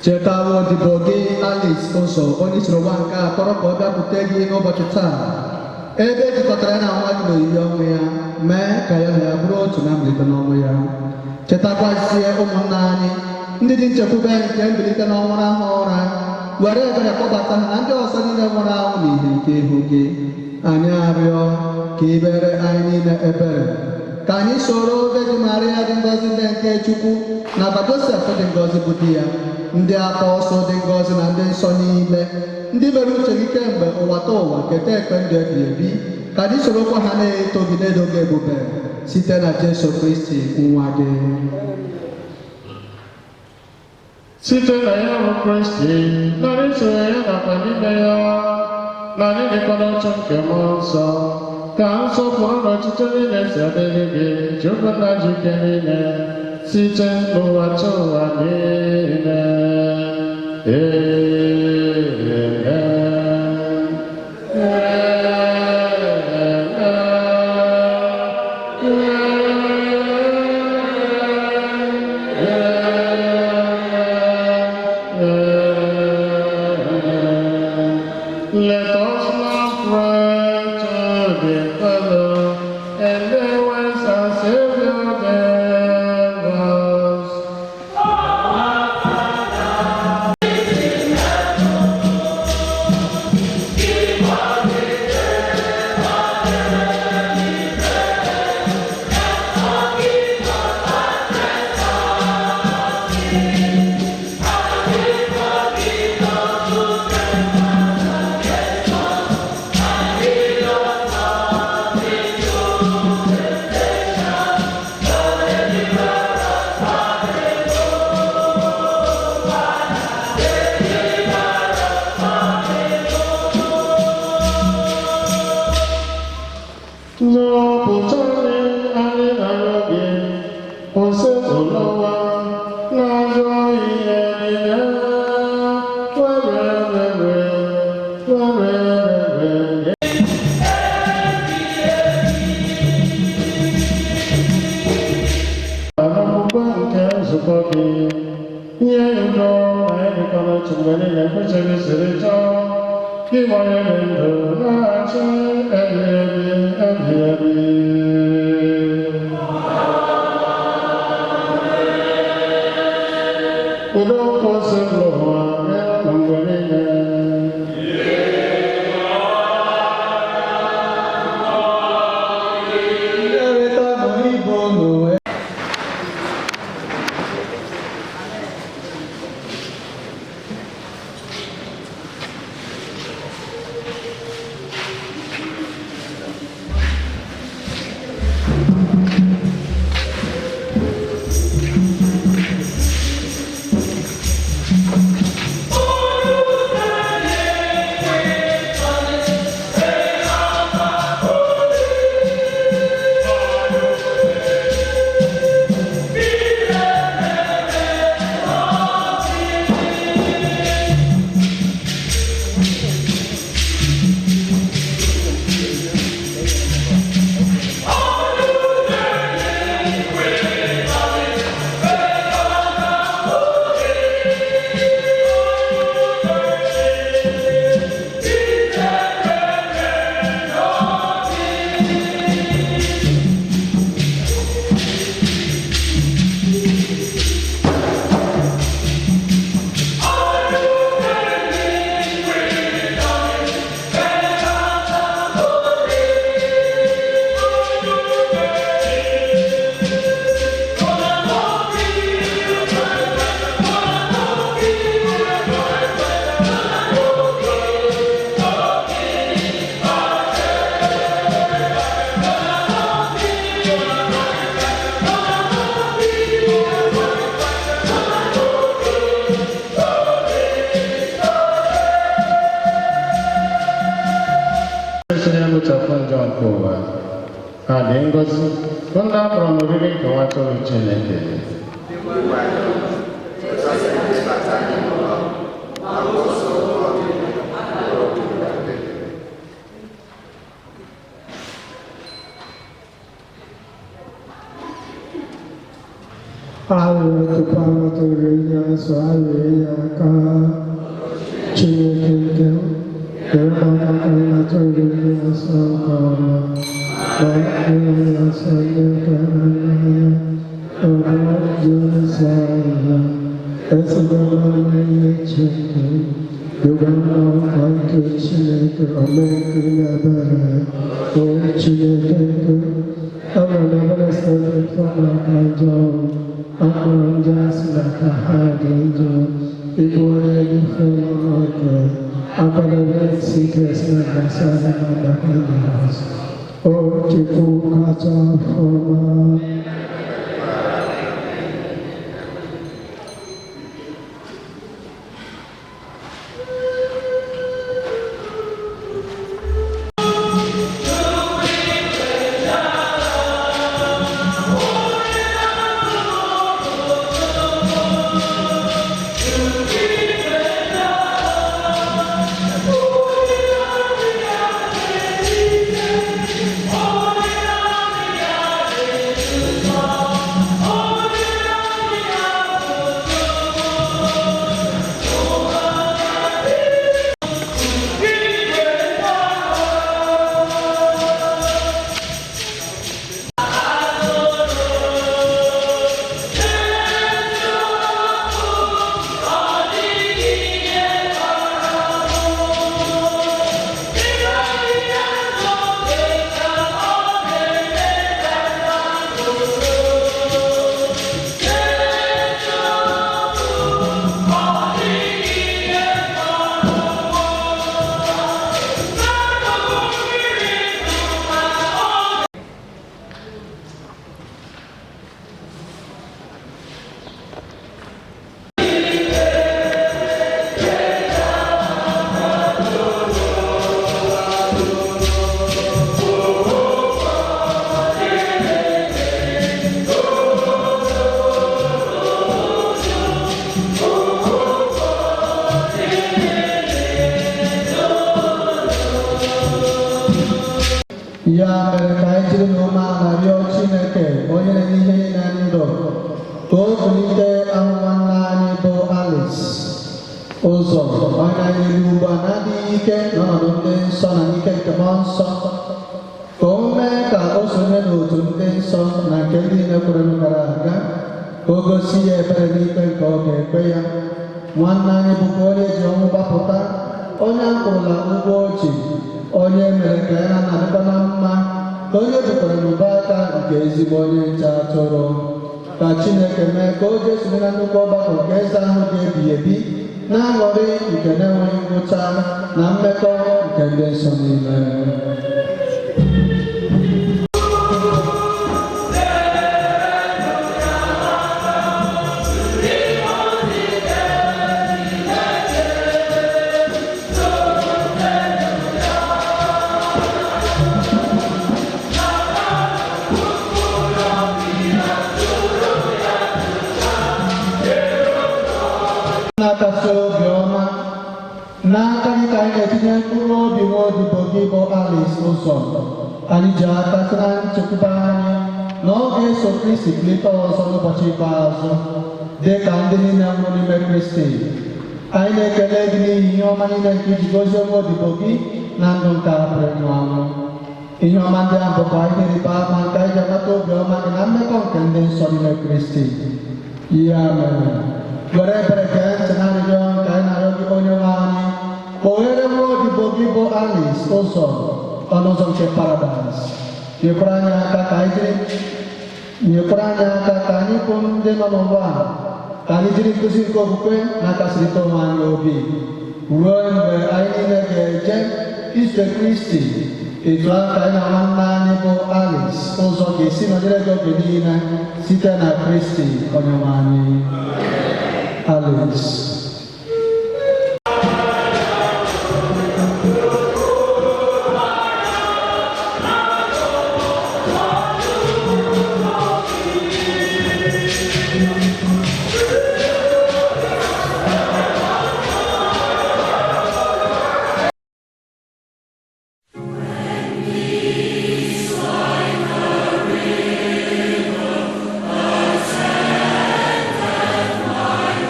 Cheta odibo gị Alice Nsọ, onye soro nwa nke a kpọrọ ka ọ bịakwute gị n'ụbọchị taa, ebe ejikọtara ya na nwa gị n'oyiyi ọnwụ ya, mee ka ya na ya bụrụ otu na mbilite n'ọnwụ ya. Chetakwazie ụmụnna anyị ndị dị nchekwube nke mbilite n'ọnwụ ahụ ụra, were ebere kpọbata ha na ndị ọzọ niile nwụrụ anwụ n'ihi nke ihu gị. Anyị arịọ ka ibere anyị niile ebere, ka anyị soro Virgin Maria dị ngọzi ndị nke Chukwu na Josef dị ngọzi bụ di ya, ndị apọstọl dị ngọzi na ndị nsọ niile, ndị mere uche gị kemgbe ụwa ta ụwa keta ekpe ndụ ebighị ebi, ka anyị sorokwa ha na-etogide n'oge ebube site na Jesu Kristi nwa gị. Site na ya bụ Kristi, narị soro ya nakwa n'ime ya, na anyị dịkwa n'otu nke mmụọ nsọ, ka nsọpụrụ na ọchịchị niile si adịrị gị, Chukwu nna ji ike niile, site n'ụwa ta ụwa niile. Let us now pray to the Father, and the ways our Savior gave us. angel, I'm just like a hard angel. It was a I'm gonna let secrets not my son and my back in the house. Oh, Chico, cut off from ya mere ka anyị jiri n'ụma na rịọ Chineke onye na ihe niile ndụ ka o bulite ahụ nwanne anyị bụ Alice ụzọ onye anyị elu ugbu a na-adịghị ike n'ọnọdụ ndị nsọ na ike nke mmụọ nsọ ka o mee ka o sonye n'otu ndị nsọ na nke ndị niile kwere gara aga ka o gosi ya ebere n'ikpe nke ọ ga-ekpe ya. Nwanne anyị bụkwa onye ji ọnwụ gbapụta, onye akwụrụla ụgwọ ochi, onye mere ka ya na-adịkwa na mma, ka onye bukwara n'ụba aka nke ezigbo onye nche atụrụ. Ka Chineke mee ka o jesiri na nnukwu ọgbakọ nke eze ahụ ga-ebighị ebi na-aṅụrị nke na-enweghị ngwụcha na mmekọ nke ndị nsọ niile. na-akasi obiọma n'aka gị ka anyị na-etinye mkpụrụ obi nwa odibo gị bụ Alice ụzọ. Anyị ji aka sị na nchekwube anyị na ọ ga-eso Kristi bilite ọzọ n'ụbọchị ikpeazụ dị ka ndị niile nwụrụ n'ime Kristi. Anyị na-ekele gị n'ihi ihe ọma niile nke iji gozie nwa odibo gị na ndụ nke apụrụ ịnwụ anwụ. Ihe ọma ndị ahụ bụkwa ihe ịrịba ama nke anyị ji amata obiọma gị na mmekọ nke ndị nsọ n'ime Kristi. Ya mere, were ebere gee ntị na arịrịọ nke anyị na-arịọ gị onye nwe anyị, kpọghere nwa odibo gị bụ Alice ụzọ ọnụ ụzọ nke Paradaịs. Nyekwara anyị aka ka anyị bụ ndị nọ n'ụwa a, ka anyị jiri nkụzi nke okwukwe na-akasịrịta onwe anyị obi ruo mgbe anyị niile ga-eje ife Kristi. Etu aka anyị na nwanne anyị bụ Alice ụzọ ga-esi nọnyere gị oge niile site na Kristi onye nwe anyị. Alice.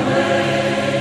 Way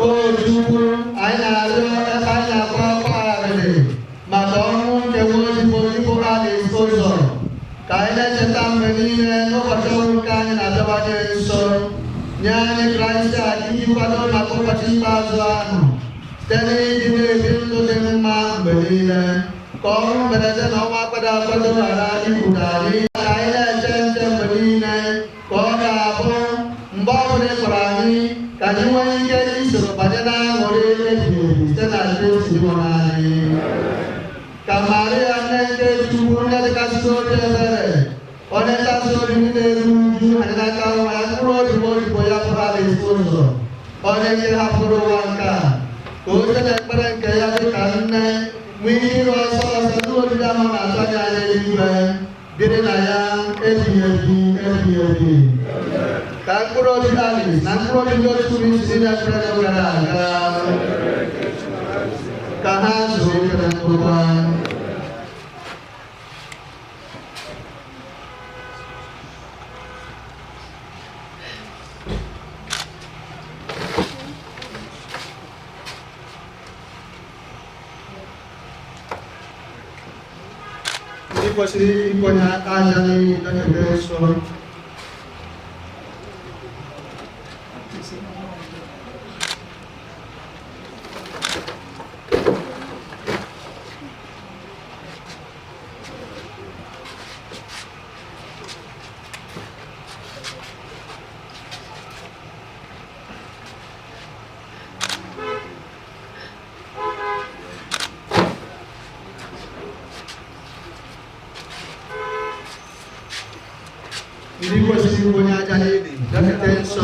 Chukwu anyị na-arịọ ebe anyị na-akwa akwa arịrị maka ọnwụ nke nwa odibo Igbo ha na-eso ụzọ ka anyị na-echeta mgbe niile n'ụbọchị ọrụ nke anyị na-abịawanye nso nye anyị Kraịst a iji kwado maka ụbọchị ikpeazụ ahụ site n'ịdị na-ebi ndụ dị mma mgbe niile ka ọnwụ mberede na ọnwa akwado akwado ghara ikwuta anyị ka anyị na-eche nche mgbe niile ka ọ ga-abụ mgbe ọ bụla ị kpọrọ anyị ka anyị nwee ike isoro banye n'aṅụrị ebighị ebi site na Kristi nwụrụ anyị. Ka Maria nne nke Chukwu onye dịkasị obi ebere onye ntasị obi na-eru uju anyị n'aka nwa ya mkpụrụ odibo ya pụrụ ala-esi ụzọ onye ihe hapụrụ ụwa nke a ka o site n'ekpere nke ya dịka nne nwee ihe ịrụ ọsọ ọsọ ndị oriri ahụ na-atụ anya anya eluigwe biri na ya ebighị ebi ebighị ebi. Ka mkpụrụ obi Alice na mkpụrụ obi ndị otu isi na-ekpere gara aga ka ha zuru ike na ndokwa. Ndị kwesịrị ikwenye aka aja n'ihu na-ekpe nsọ ndị kwesịrị ikwenye aja n'ili na-ekpe nsọ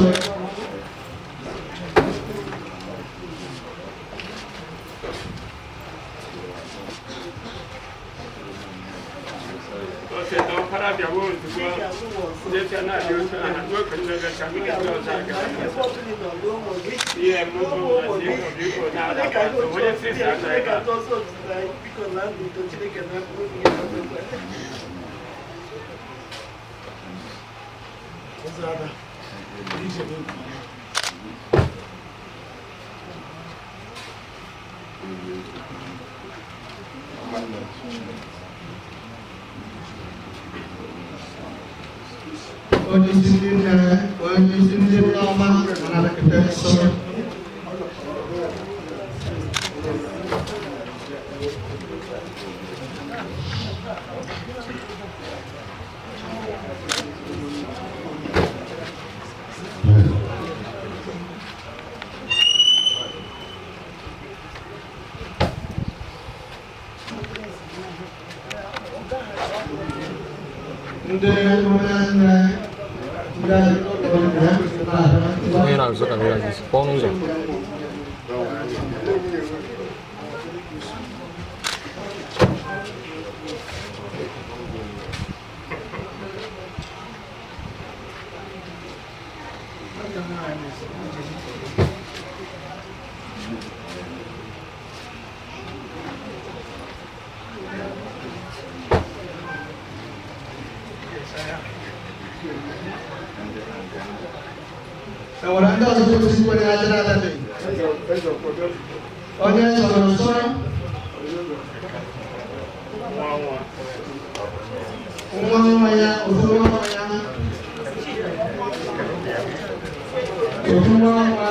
onye isi ndị nne onye isi ndị nneọma na-ekpe nsọ onye na-azụ kamera gị pụọ n'ụzọ. Enwere ndị ọzọ kwesịrị ikwenye aja n'adaghị onye chọrọ nsọ nwa nwa ya ofu nwa nwa ya ofu nwa nwa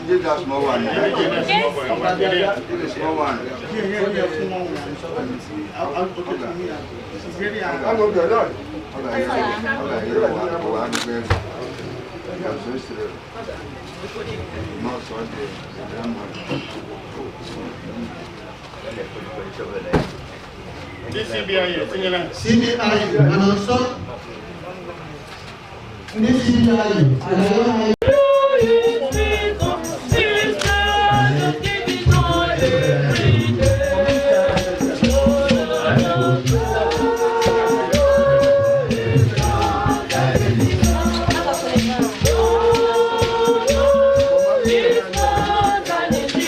Give that small one. Give the small one. CBI, and also CBI. Thank you.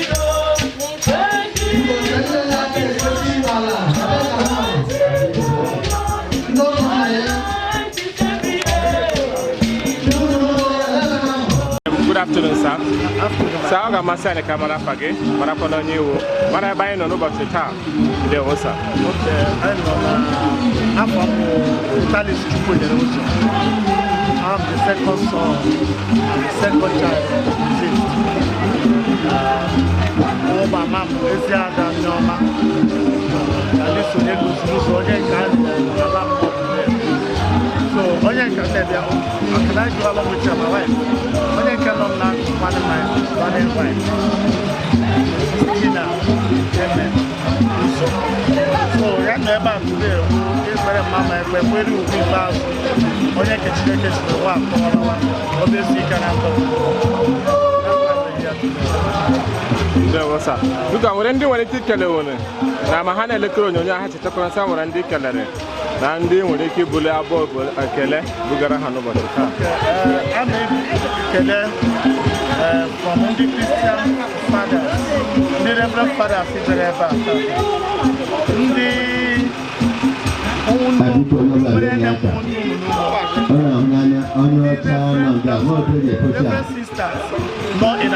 Sister, I'm a son of Camara Pagay, Marapona New, what I buy no about the town. There was a. I'm from Italy. I'm the second son, the second child. Oh, my mom is here than your mom. I used to live with you, so I so, when you can say, I can I go along with my wife? When you can not land one of my wife. So, I never today, this very mama, when we do be last, when you can check this for one, obviously, can have there was a look at what I'm doing. I'm a Hana Lecron, you have to talk on some and declare. Nandi when they keep Bulla Bob, a Kele, Bugara Hanover. I'm Kele from the Christian fathers, the Reverend Father Fitzgerald. The sisters, not in a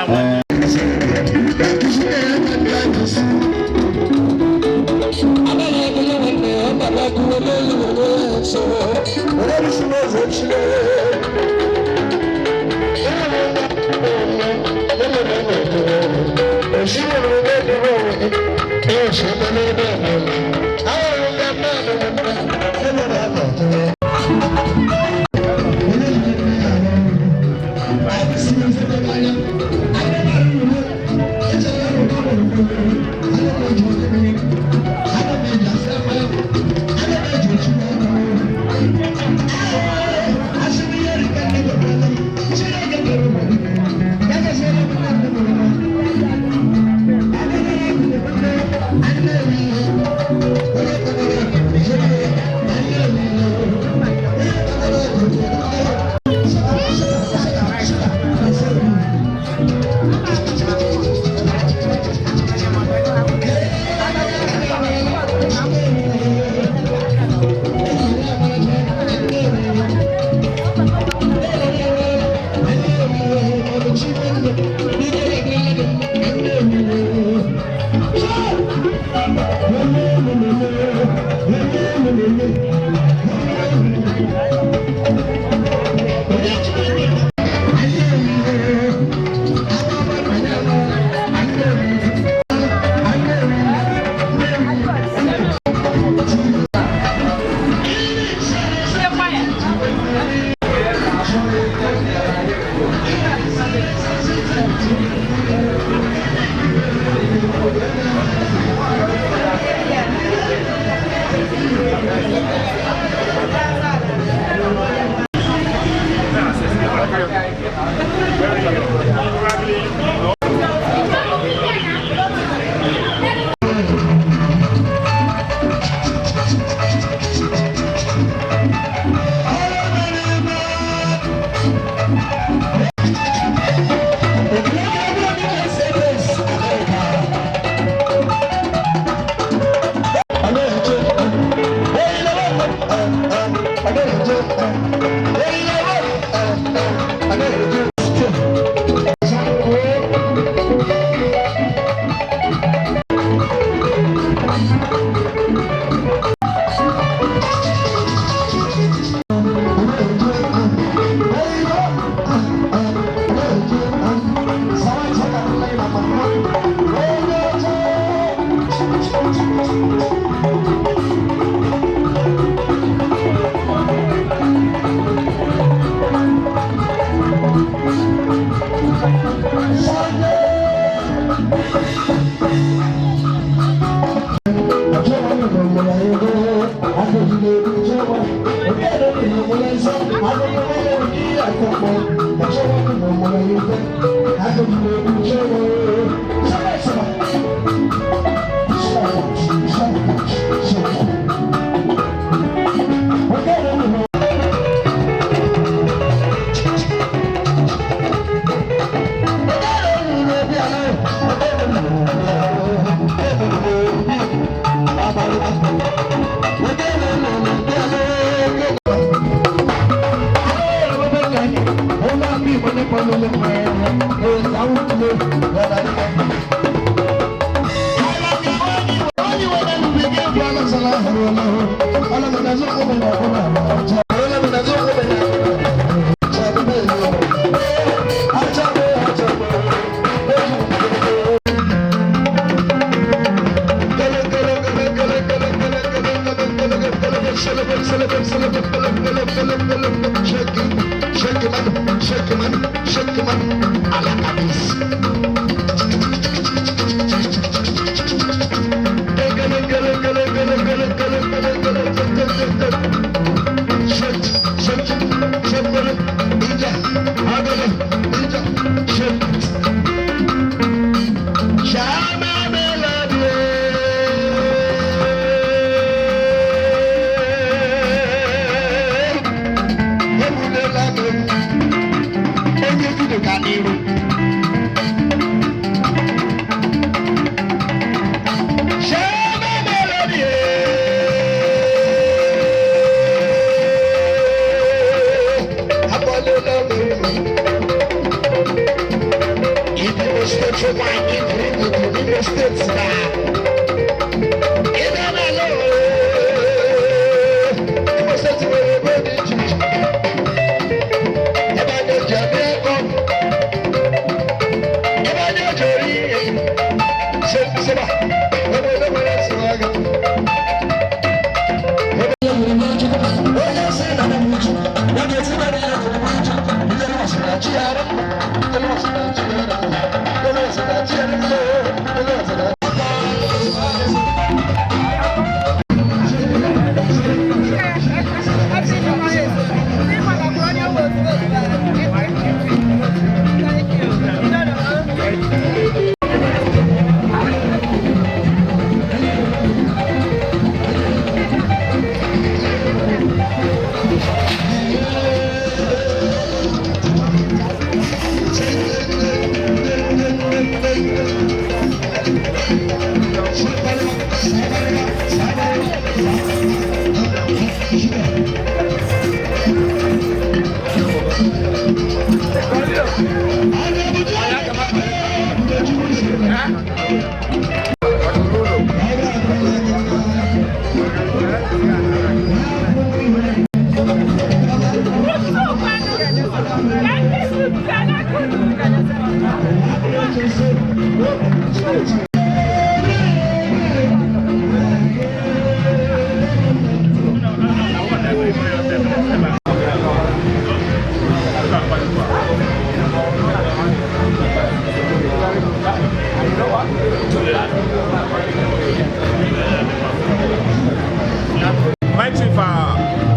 My chief,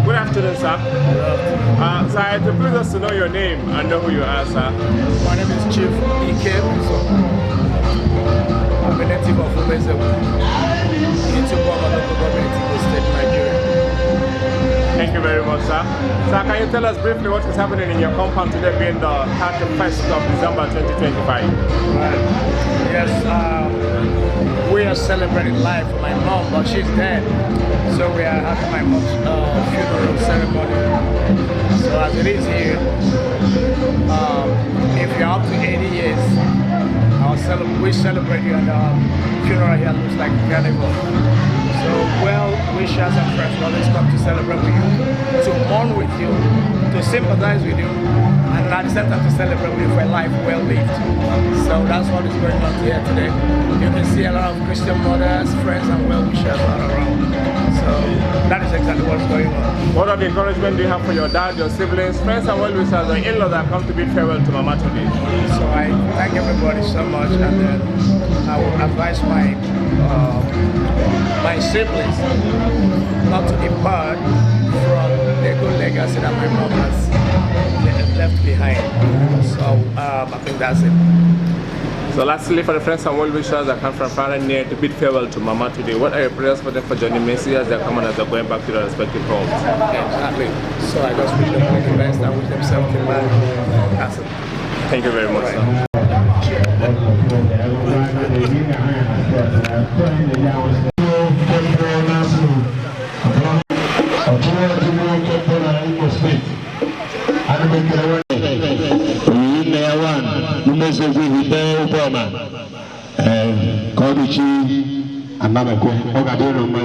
good afternoon, sir. Sir, to please us to know your name and know who you are, sir. My name is Chief Ike Uzo. I'm a native of Umezewu, into Boma local government in the state, Nigeria. Thank you very much, sir. Sir, can you tell us briefly what is happening in your compound today, being the 31st of December 2025? Right. Yes, we are celebrating life for my mom, but she's dead. So we are having my mom's funeral ceremony. So as it is here, if you're up to 80 years, we celebrate you, and funeral here looks like a carnival. So well-wishers and friends will always come to celebrate with you, to mourn with you, to sympathize with you, and at the same time to celebrate with you for a life well lived. So that's what is going on here today. You can see a lot of Christian mothers, friends, and well-wishers all around. So that is exactly what's going on. What of encouragement do you have for your dad, your siblings, friends, and well-wishers, or in-laws that come to bid farewell to Mama today? So I thank everybody so much, and then I will advise my siblings not to depart from the good legacy that my mom has left behind. So I think that's it. So lastly, for the friends and well-wishers that come from far and near to bid farewell to Mama today, what are your prayers for them for Johnny Macy as they're coming, as they're going back to their respective homes? Exactly. So I just wish them all the best and wish them something back. That's it. Thank you very much, sir.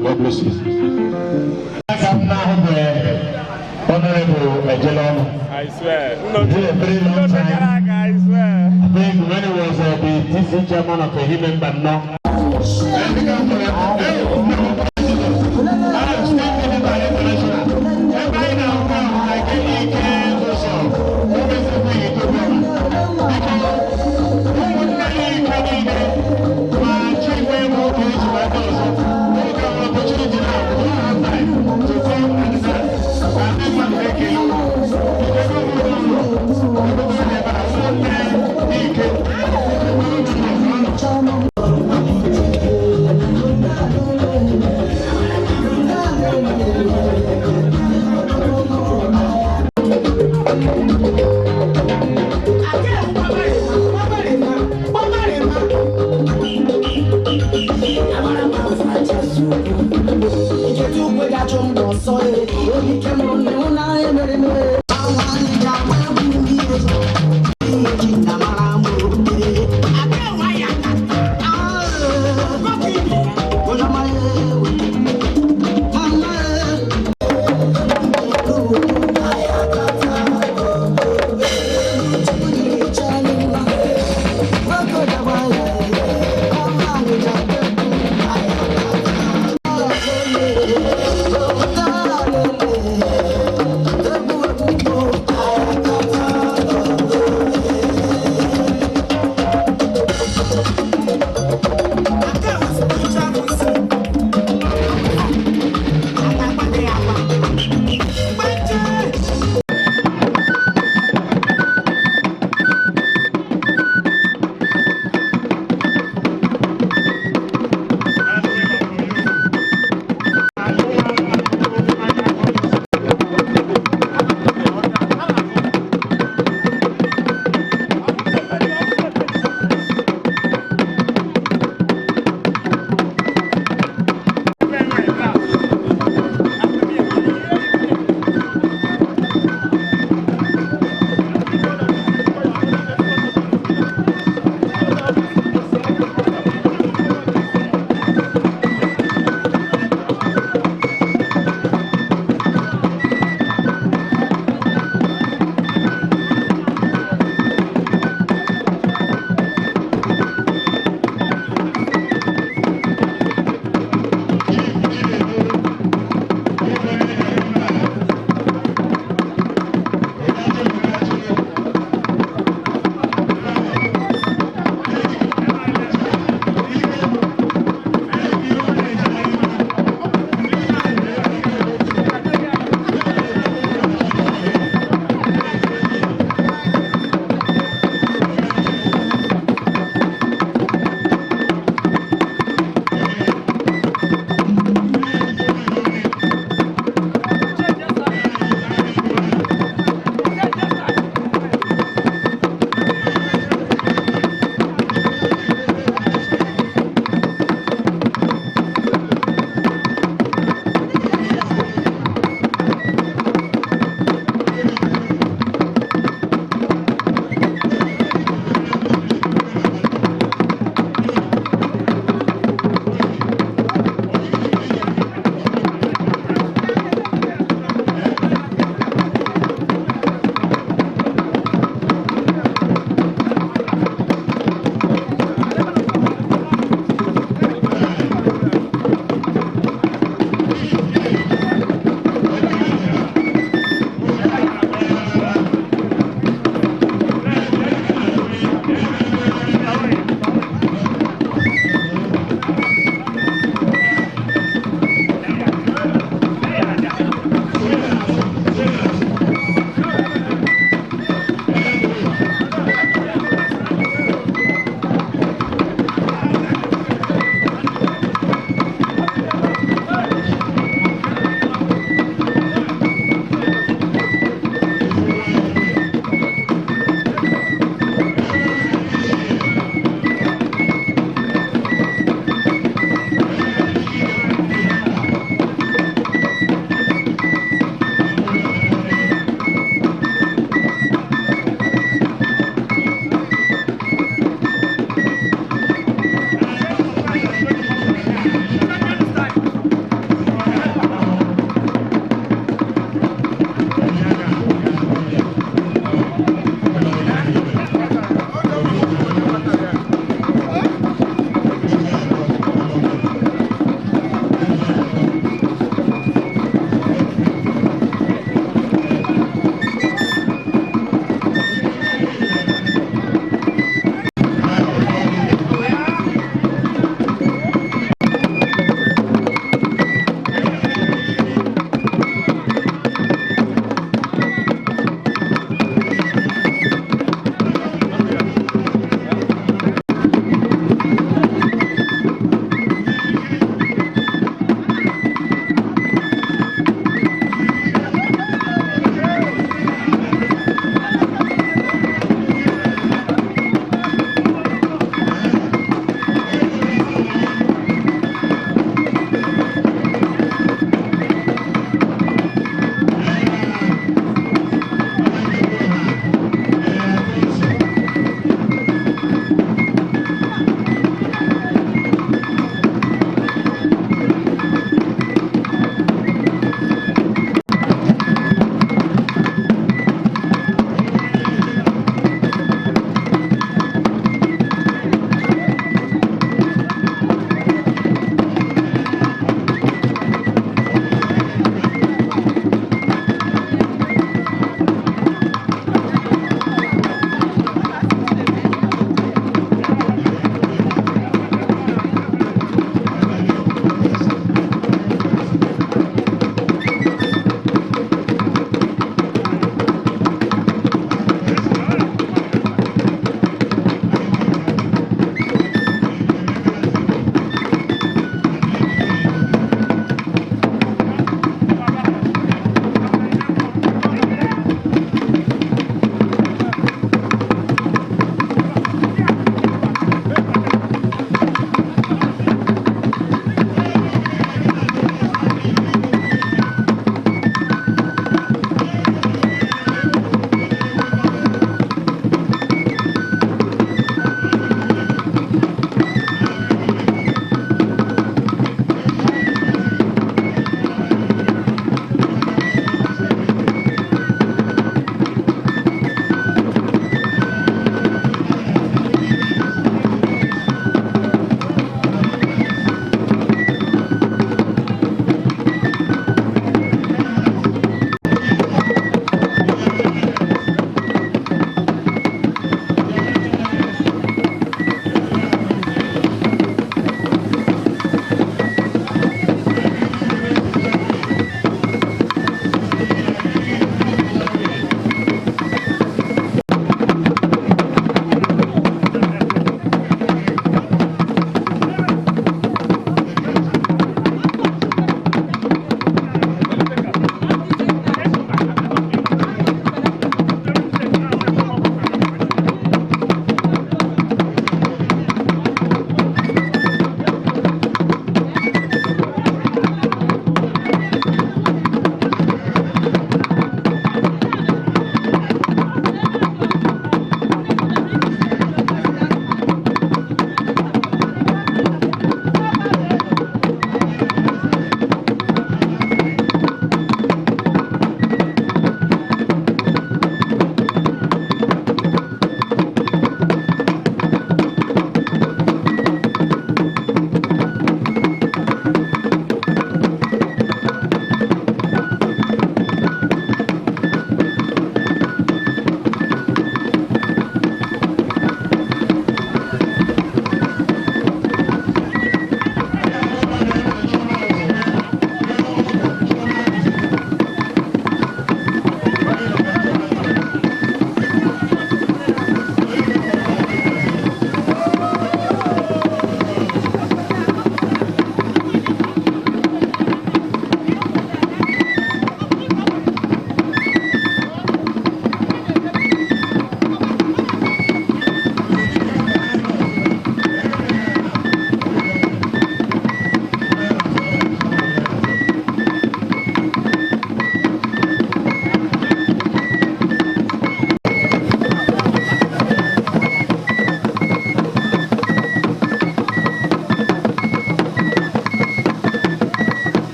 God bless you. Honorable Ejelon. I swear. I swear. I think when he was the TC chairman of the Human but no.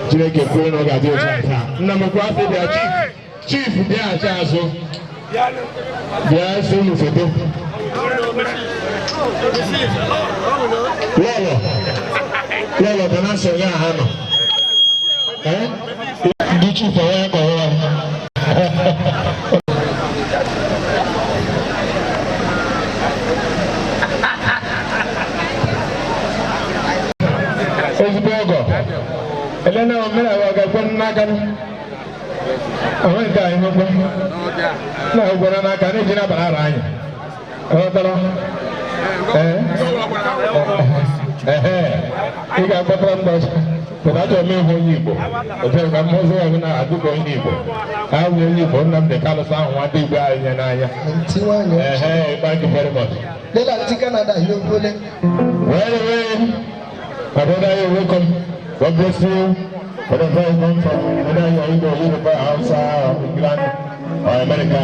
Chineke kwere na ọ ga-adị otu a taa. Nna m kwa asị bịa chief bịa acha azụ bịa ese unu foto. Lolo, the answer is Hano. Did you forever? Elena, I'm going to go to Nagan. I went there. No, but I'm not going to get up and you got better numbers, but I don't know who you go. But I'm also going to do going evil. I will you for them the color sound one day by and I. Hey, thank you very much. They like to Canada, you put it. Well, my brother, you're welcome. God bless you. Whatever you come from, whether you're in the house or England or America.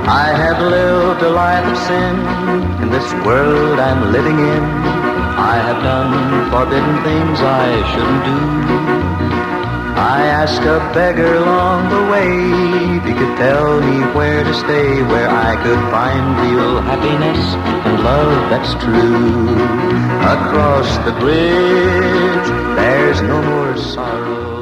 I have lived a life of sin in this world I'm living in. I have done forbidden things I shouldn't do. I asked a beggar along the way if he could tell me where to stay, where I could find real happiness and love that's true. Across the bridge, there's no more sorrow.